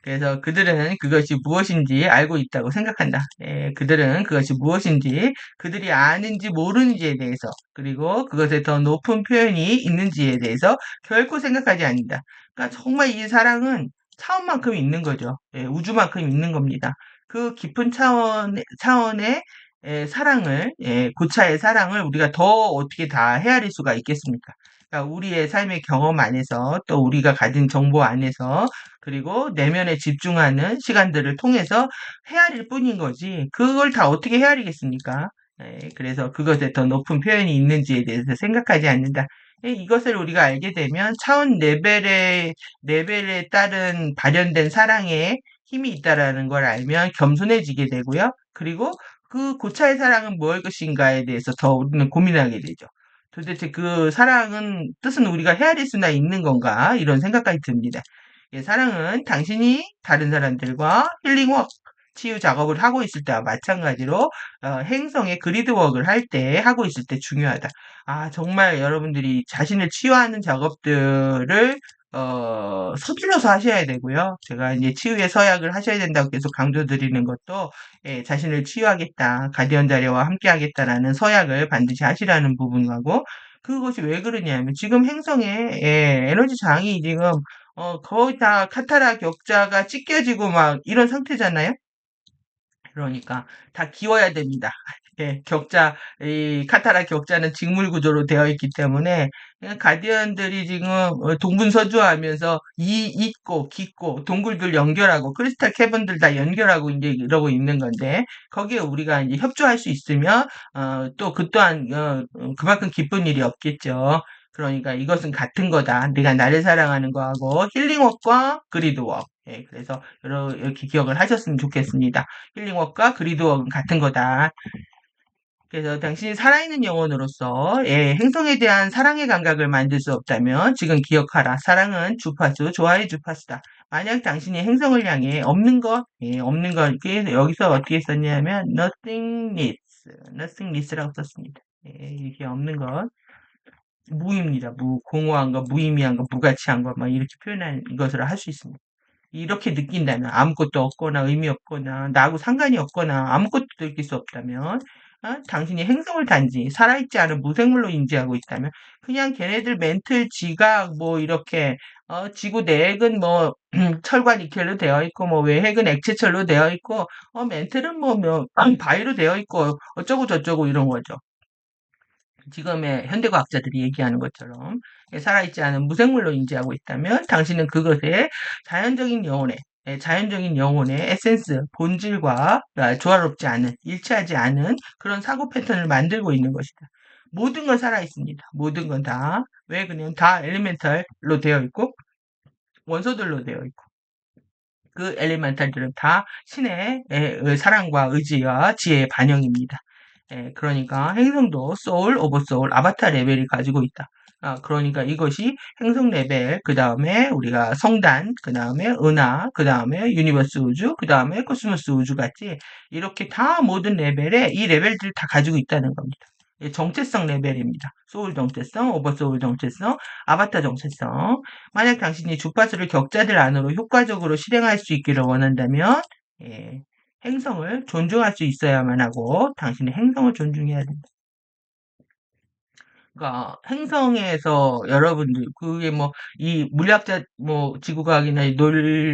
그래서 그들은 그것이 무엇인지 알고 있다고 생각한다. 예, 그들은 그것이 무엇인지, 그들이 아는지 모르는지에 대해서, 그리고 그것에 더 높은 표현이 있는지에 대해서 결코 생각하지 않는다. 그러니까 정말 이 사랑은 차원만큼 있는 거죠. 예, 우주만큼 있는 겁니다. 그 깊은 차원의 사랑을, 고차의 사랑을 우리가 더 어떻게 다 헤아릴 수가 있겠습니까? 그러니까 우리의 삶의 경험 안에서 또 우리가 가진 정보 안에서 그리고 내면에 집중하는 시간들을 통해서 헤아릴 뿐인 거지. 그걸 다 어떻게 헤아리겠습니까? 그래서 그것에 더 높은 표현이 있는지에 대해서 생각하지 않는다. 이것을 우리가 알게 되면 차원 레벨에 따른 발현된 사랑에 힘이 있다라는 걸 알면 겸손해지게 되고요. 그리고 그 고차의 사랑은 무엇 것인가에 대해서 더 우리는 고민하게 되죠. 도대체 그 사랑은 뜻은 우리가 헤아릴 수나 있는 건가? 이런 생각까지 듭니다. 예, 사랑은 당신이 다른 사람들과 힐링워크, 치유 작업을 하고 있을 때와 마찬가지로 행성의 그리드워크를 할 때 하고 있을 때 중요하다. 아, 정말 여러분들이 자신을 치유하는 작업들을 서둘러서 하셔야 되고요. 제가 이제 치유의 서약을 하셔야 된다고 계속 강조드리는 것도 예, 자신을 치유하겠다, 가디언 자리와 함께 하겠다라는 서약을 반드시 하시라는 부분하고 그것이 왜 그러냐면 지금 행성의 에너지 장이 지금 거의 다 카타라 격자가 찢겨지고 막 이런 상태잖아요. 그러니까 다 기워야 됩니다. 예, 이 카타라 격자는 직물 구조로 되어 있기 때문에 그냥 가디언들이 지금 동분서주하면서 잇고 깊고 동굴들 연결하고 크리스탈 캐번들 다 연결하고 이제 이러고 있는 건데 거기에 우리가 이제 협조할 수 있으면 또 그 또한 그만큼 기쁜 일이 없겠죠. 그러니까 이것은 같은 거다. 내가 나를 사랑하는 거하고 힐링워크와 그리드워크. 예, 그래서 이렇게 기억을 하셨으면 좋겠습니다. 힐링워크와 그리드워크는 같은 거다. 그래서 당신이 살아있는 영혼으로서 행성에 대한 사랑의 감각을 만들 수 없다면 지금 기억하라. 사랑은 주파수, 좋아의 주파수다. 만약 당신이 행성을 향해 없는 것, 여기서 어떻게 썼냐면 nothing needs라고 썼습니다. 이게 없는 것, 무입니다. 공허한 것, 무의미한 것, 무가치한 것, 막 이렇게 표현한 것으로 할 수 있습니다. 이렇게 느낀다면 아무것도 없거나 의미 없거나 나하고 상관이 없거나 아무것도 느낄 수 없다면 당신이 행성을 단지 살아있지 않은 무생물로 인지하고 있다면 그냥 걔네들 멘틀 지각 뭐 이렇게 지구 내핵은 뭐 철과 니켈로 되어 있고 뭐 외핵은 액체철로 되어 있고 멘틀은 뭐 바위로 되어 있고 어쩌고 저쩌고 이런 거죠. 지금의 현대과학자들이 얘기하는 것처럼 살아있지 않은 무생물로 인지하고 있다면 당신은 그것에 자연적인 영혼의 자연적인 영혼의 에센스, 본질과 조화롭지 않은, 일치하지 않은 그런 사고 패턴을 만들고 있는 것이다. 모든 건 살아있습니다. 모든 건 다. 왜 그냥 다 엘리멘탈로 되어 있고, 원소들로 되어 있고, 그 엘리멘탈들은 다 신의 사랑과 의지와 지혜의 반영입니다. 그러니까 행성도 소울 오브 소울 아바타 레벨이 가지고 있다. 그러니까 이것이 행성 레벨, 그 다음에 우리가 성단, 그 다음에 은하, 그 다음에 유니버스 우주, 그 다음에 코스모스 우주 같이 이렇게 다 모든 레벨에 이 레벨들을 다 가지고 있다는 겁니다. 정체성 레벨입니다. 소울 정체성, 오버소울 정체성, 아바타 정체성. 만약 당신이 주파수를 격자들 안으로 효과적으로 실행할 수 있기를 원한다면, 예, 행성을 존중할 수 있어야만 하고, 당신의 행성을 존중해야 된다. 그러니까 행성에서 여러분들 그게 뭐 이 물리학자 뭐 지구과학이나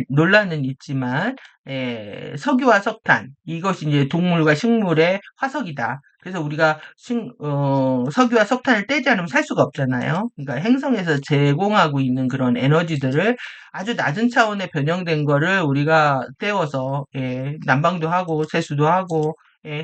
논란은 있지만 석유와 석탄 이것이 이제 동물과 식물의 화석이다. 그래서 우리가 석유와 석탄을 떼지 않으면 살 수가 없잖아요. 그러니까 행성에서 제공하고 있는 그런 에너지들을 아주 낮은 차원의 변형된 거를 우리가 떼어서 난방도 하고 세수도 하고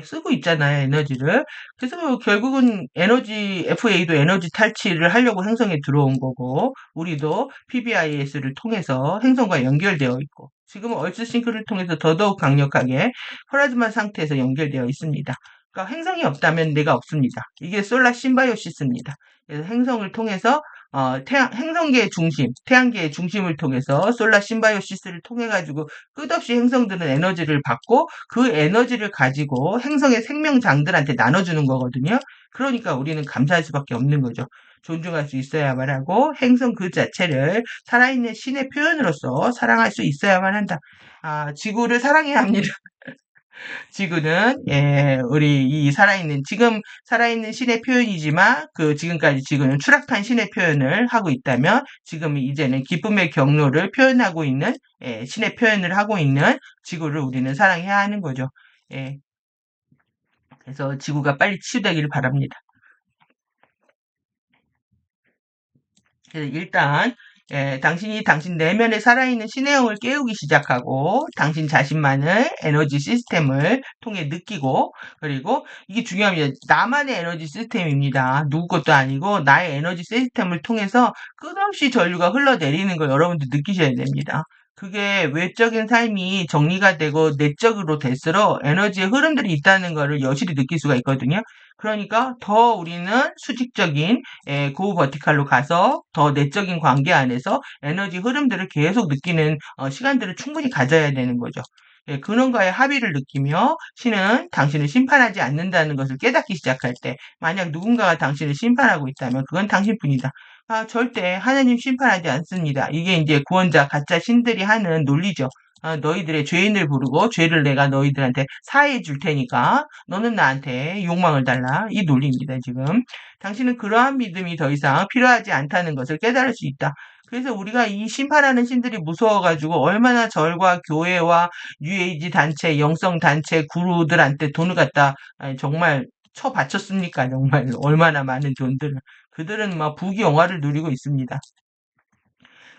쓰고 있잖아요, 에너지를. 그래서 결국은 FA도 에너지 탈취를 하려고 행성에 들어온 거고, 우리도 PBIS를 통해서 행성과 연결되어 있고, 지금은 얼스싱크를 통해서 더더욱 강력하게 플라즈마 상태에서 연결되어 있습니다. 그러니까 행성이 없다면 내가 없습니다. 이게 솔라 심바이오시스입니다. 그래서 행성을 통해서 행성계의 중심, 태양계의 중심을 통해서 솔라 심바이오시스를 통해 가지고 끝없이 행성들은 에너지를 받고 그 에너지를 가지고 행성의 생명장들한테 나눠주는 거거든요. 그러니까 우리는 감사할 수밖에 없는 거죠. 존중할 수 있어야만 하고 행성 그 자체를 살아있는 신의 표현으로서 사랑할 수 있어야만 한다. 지구를 사랑해야 합니다. 지구는 우리 이 살아있는 지금 살아있는 신의 표현이지만 그 지금까지 지구는 추락한 신의 표현을 하고 있다면 지금 이제는 기쁨의 경로를 표현하고 있는 신의 표현을 하고 있는 지구를 우리는 사랑해야 하는 거죠. 예, 그래서 지구가 빨리 치유되기를 바랍니다. 그래서 일단 당신이 당신 내면에 살아있는 신의 영을 깨우기 시작하고 당신 자신만의 에너지 시스템을 통해 느끼고 그리고 이게 중요합니다. 나만의 에너지 시스템입니다. 누구 것도 아니고 나의 에너지 시스템을 통해서 끝없이 전류가 흘러내리는 걸 여러분들 느끼셔야 됩니다. 그게 외적인 삶이 정리가 되고 내적으로 될수록 에너지의 흐름들이 있다는 것을 여실히 느낄 수가 있거든요. 그러니까 더 우리는 수직적인 고우 버티칼로 가서 더 내적인 관계 안에서 에너지 흐름들을 계속 느끼는 시간들을 충분히 가져야 되는 거죠. 근원과의 합의를 느끼며 신은 당신을 심판하지 않는다는 것을 깨닫기 시작할 때 만약 누군가가 당신을 심판하고 있다면 그건 당신뿐이다. 절대 하나님 심판하지 않습니다. 이게 이제 구원자 가짜 신들이 하는 논리죠. 너희들의 죄인을 부르고 죄를 내가 너희들한테 사해해 줄 테니까 너는 나한테 욕망을 달라. 이 논리입니다, 지금. 당신은 그러한 믿음이 더 이상 필요하지 않다는 것을 깨달을 수 있다. 그래서 우리가 이 심판하는 신들이 무서워가지고 얼마나 절과 교회와 뉴에이지 단체, 영성 단체, 구루들한테 돈을 갖다 정말 쳐바쳤습니까? 정말 얼마나 많은 돈들을. 그들은 막 부귀영화를 누리고 있습니다.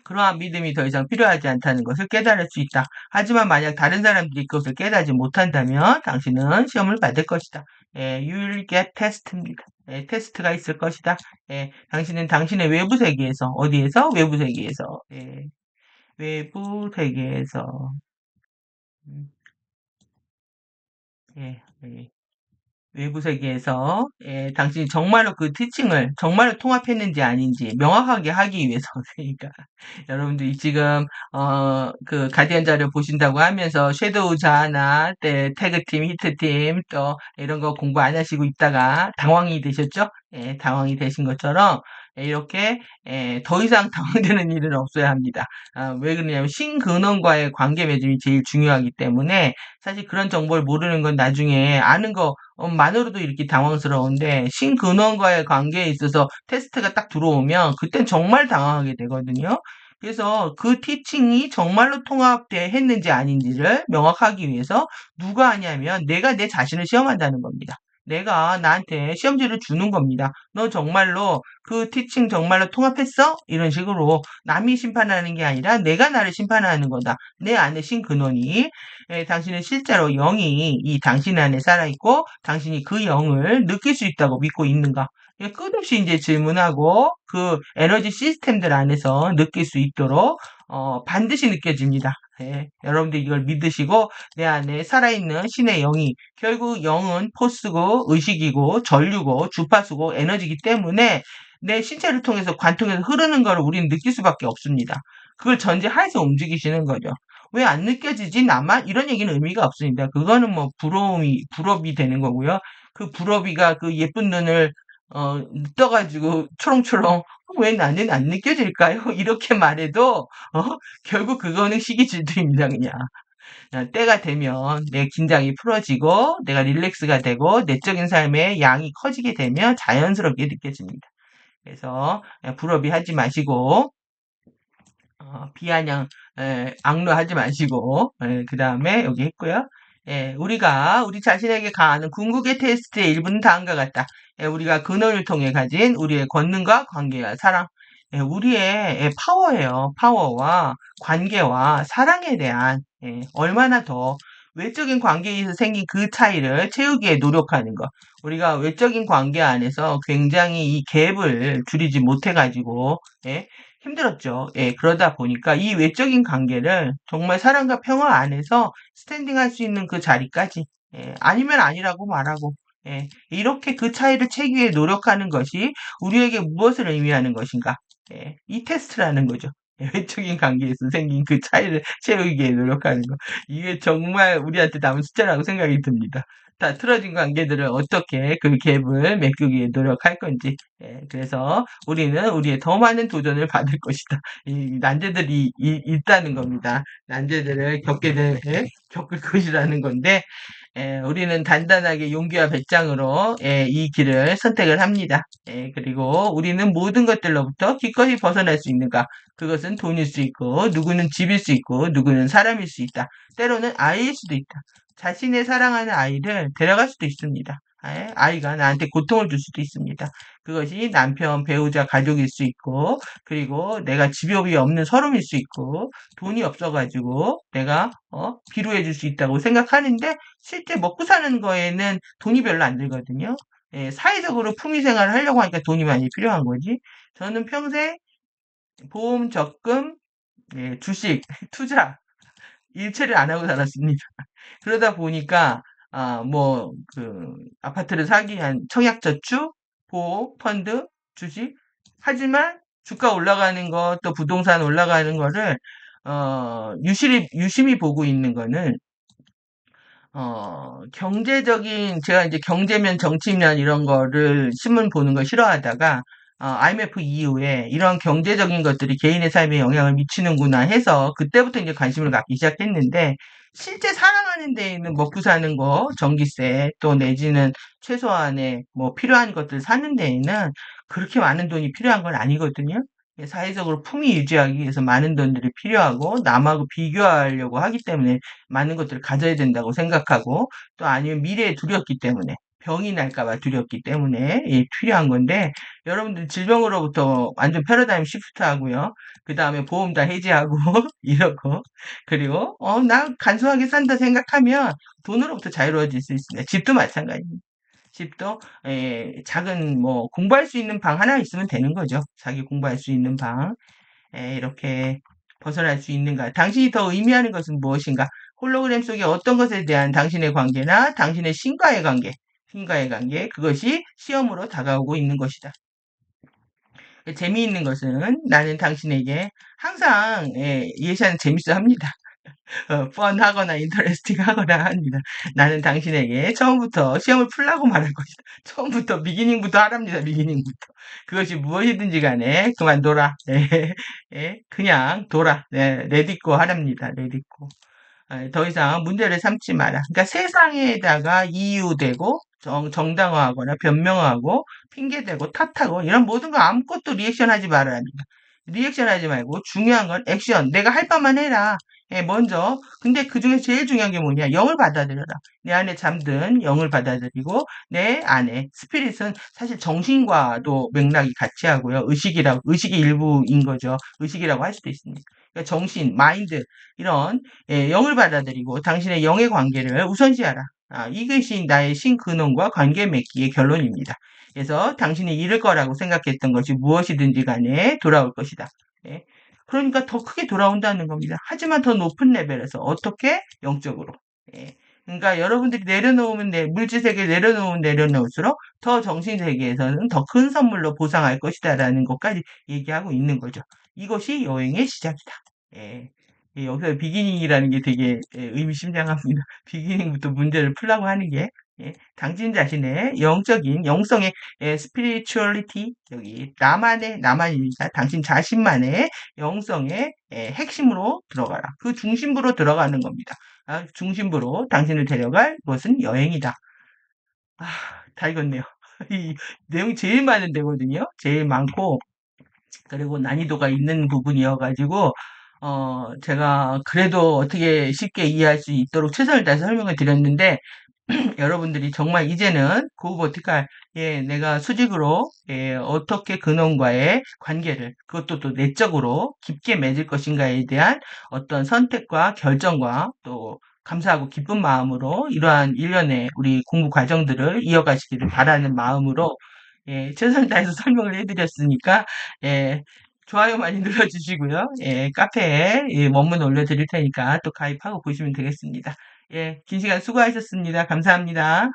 그러한 믿음이 더 이상 필요하지 않다는 것을 깨달을 수 있다. 하지만 만약 다른 사람들이 그것을 깨달지 못한다면 당신은 시험을 받을 것이다. you'll get test입니다. 테스트가 있을 것이다. 당신은 당신의 외부 세계에서 어디에서? 외부 세계에서 외부 세계에서 음, 예, 예. 외부 세계에서 당신이 정말로 그 티칭을 정말로 통합했는지 아닌지 명확하게 하기 위해서 그러니까 여러분들이 지금 그 가디언 자료 보신다고 하면서 섀도우 자나 태그팀, 히트팀 또 이런 거 공부 안 하시고 있다가 당황이 되셨죠? 당황이 되신 것처럼 이렇게 더 이상 당황되는 일은 없어야 합니다. 왜 그러냐면 신근원과의 관계 맺음이 제일 중요하기 때문에 사실 그런 정보를 모르는 건 나중에 아는 거 만으로도 이렇게 당황스러운데 신근원과의 관계에 있어서 테스트가 딱 들어오면 그땐 정말 당황하게 되거든요. 그래서 그 티칭이 정말로 통합했는지 아닌지를 명확하기 위해서 누가 하냐면 내가 내 자신을 시험한다는 겁니다. 내가 나한테 시험지를 주는 겁니다. 너 정말로 그 티칭 정말로 통합했어? 이런 식으로 남이 심판하는 게 아니라 내가 나를 심판하는 거다. 내 안에 신근원이 당신은 실제로 영이 이 당신 안에 살아있고 당신이 그 영을 느낄 수 있다고 믿고 있는가? 끝없이 이제 질문하고 그 에너지 시스템들 안에서 느낄 수 있도록 반드시 느껴집니다. 여러분들 이걸 믿으시고 내 안에 살아있는 신의 영이 결국 영은 포스고 의식이고 전류고 주파수고 에너지이기 때문에 내 신체를 통해서 관통해서 흐르는 걸 우리는 느낄 수밖에 없습니다. 그걸 전제하에서 움직이시는 거죠. 왜 안 느껴지지? 나만? 이런 얘기는 의미가 없습니다. 그거는 뭐 불업이 되는 거고요. 그 불업이가 그 예쁜 눈을 떠가지고 초롱초롱 왜 나는 안 느껴질까요? 이렇게 말해도 결국 그거는 시기 질투입니다, 그냥. 때가 되면 내 긴장이 풀어지고 내가 릴렉스가 되고 내적인 삶의 양이 커지게 되면 자연스럽게 느껴집니다. 그래서 불업이 하지 마시고 비아냥 악로하지 마시고 그 다음에 여기 했고요. 우리가 우리 자신에게 가하는 궁극의 테스트의 일부는 다음과 같다. 우리가 근원을 통해 가진 우리의 권능과 관계와 사랑, 우리의 파워예요. 파워와 관계와 사랑에 대한 얼마나 더 외적인 관계에서 생긴 그 차이를 채우기에 노력하는 것. 우리가 외적인 관계 안에서 굉장히 이 갭을 줄이지 못해가지고 힘들었죠. 그러다 보니까 이 외적인 관계를 정말 사랑과 평화 안에서 스탠딩할 수 있는 그 자리까지, 아니면 아니라고 말하고, 이렇게 그 차이를 채기 위해 노력하는 것이 우리에게 무엇을 의미하는 것인가? 이 테스트라는 거죠. 외적인 관계에서 생긴 그 차이를 채우기 위해 노력하는 거. 이게 정말 우리한테 남은 숫자라고 생각이 듭니다. 다 틀어진 관계들을 어떻게 그 갭을 메꾸기 위해 노력할 건지. 그래서 우리는 우리의 더 많은 도전을 받을 것이다. 이 난제들이 있다는 겁니다. 난제들을 겪을 것이라는 건데, 우리는 단단하게 용기와 배짱으로 이 길을 선택을 합니다. 그리고 우리는 모든 것들로부터 기꺼이 벗어날 수 있는가? 그것은 돈일 수 있고, 누구는 집일 수 있고, 누구는 사람일 수 있다. 때로는 아이일 수도 있다. 자신의 사랑하는 아이를 데려갈 수도 있습니다. 아이가 나한테 고통을 줄 수도 있습니다. 그것이 남편, 배우자, 가족일 수 있고, 그리고 내가 집욕이 없는 서름일 수 있고, 돈이 없어가지고 내가 비루해 줄 수 있다고 생각하는데, 실제 먹고 사는 거에는 돈이 별로 안 들거든요. 사회적으로 품위 생활을 하려고 하니까 돈이 많이 필요한 거지. 저는 평생 보험, 적금, 주식, 투자, 일체를 안 하고 살았습니다. 그러다 보니까 아파트를 사기 위한 청약저축, 보호, 펀드, 주식. 하지만 주가 올라가는 것, 또 부동산 올라가는 거를 유심히 보고 있는 거는 경제적인, 제가 이제 경제면 정치면 이런 거를 신문 보는 거 싫어하다가, IMF 이후에 이런 경제적인 것들이 개인의 삶에 영향을 미치는구나 해서 그때부터 이제 관심을 갖기 시작했는데, 실제 살아가는 데에는 먹고 사는 거, 전기세, 또 내지는 최소한의 뭐 필요한 것들 사는 데에는 그렇게 많은 돈이 필요한 건 아니거든요. 사회적으로 품위 유지하기 위해서 많은 돈들이 필요하고 남하고 비교하려고 하기 때문에 많은 것들을 가져야 된다고 생각하고 또 아니면 미래에 두렵기 때문에 병이 날까봐 두렵기 때문에 필요한 건데 여러분들 질병으로부터 완전 패러다임 시프트 하고요. 그 다음에 보험 다 해지하고 이러고 그리고 나 간소하게 산다 생각하면 돈으로부터 자유로워질 수 있습니다. 집도 마찬가지입니다. 집도 작은 뭐 공부할 수 있는 방 하나 있으면 되는 거죠. 자기 공부할 수 있는 방. 이렇게 벗어날 수 있는가? 당신이 더 의미하는 것은 무엇인가? 홀로그램 속의 어떤 것에 대한 당신의 관계나 당신의 신과의 관계, 그것이 시험으로 다가오고 있는 것이다. 재미있는 것은 나는 당신에게 항상 예시하는 재밌어 합니다. 뻔하거나 인터레스팅하거나 합니다. 나는 당신에게 처음부터 시험을 풀라고 말할 것이다. 처음부터 비기닝부터 하랍니다. 비기닝부터. 그것이 무엇이든지 간에 그만둬라. 그냥 둬라. 레디고 하랍니다. 레디고. 더 이상 문제를 삼지 마라. 그러니까 세상에다가 이유되고 정당화하거나 변명하고 핑계대고 탓하고 이런 모든 거 아무것도 리액션하지 말아야 합니다. 리액션하지 말고 중요한 건 액션. 내가 할 바만 해라. 먼저. 근데 그 중에 제일 중요한 게 뭐냐? 영을 받아들여라. 내 안에 잠든 영을 받아들이고 내 안에 스피릿은 사실 정신과도 맥락이 같이 하고요. 의식이 일부인 거죠. 의식이라고 할 수도 있습니다. 그러니까 정신, 마인드 이런 영을 받아들이고 당신의 영의 관계를 우선시하라. 이것이 나의 신근원과 관계 맺기의 결론입니다. 그래서 당신이 잃을 거라고 생각했던 것이 무엇이든지 간에 돌아올 것이다. 예. 그러니까 더 크게 돌아온다는 겁니다. 하지만 더 높은 레벨에서 어떻게? 영적으로. 예. 그러니까 여러분들이 내려놓으면 물질 세계에 내려놓을수록 더 정신 세계에서는 더 큰 선물로 보상할 것이다라는 것까지 얘기하고 있는 거죠. 이것이 여행의 시작이다. 예. 여기서 비기닝이라는 게 되게 의미심장합니다. 비기닝부터 문제를 풀라고 하는 게 당신 자신의 영적인 영성의 스피리추얼리티 여기 나만입니다. 당신 자신만의 영성의 핵심으로 들어가라. 그 중심부로 들어가는 겁니다. 중심부로 당신을 데려갈 것은 여행이다. 다 읽었네요. 이 내용이 제일 많은 데거든요. 제일 많고, 그리고 난이도가 있는 부분이어가지고, 제가 그래도 어떻게 쉽게 이해할 수 있도록 최선을 다해서 설명을 드렸는데, 여러분들이 정말 이제는 고급 버티칼, 예, 내가 수직으로, 예, 어떻게 근원과의 관계를, 그것도 또 내적으로 깊게 맺을 것인가에 대한 어떤 선택과 결정과 또 감사하고 기쁜 마음으로 이러한 일련의 우리 공부 과정들을 이어가시기를 바라는 마음으로, 예, 최선을 다해서 설명을 해드렸으니까, 예, 좋아요 많이 눌러주시고요. 예, 카페에 예, 원문 올려드릴 테니까 또 가입하고 보시면 되겠습니다. 예, 긴 시간 수고하셨습니다. 감사합니다.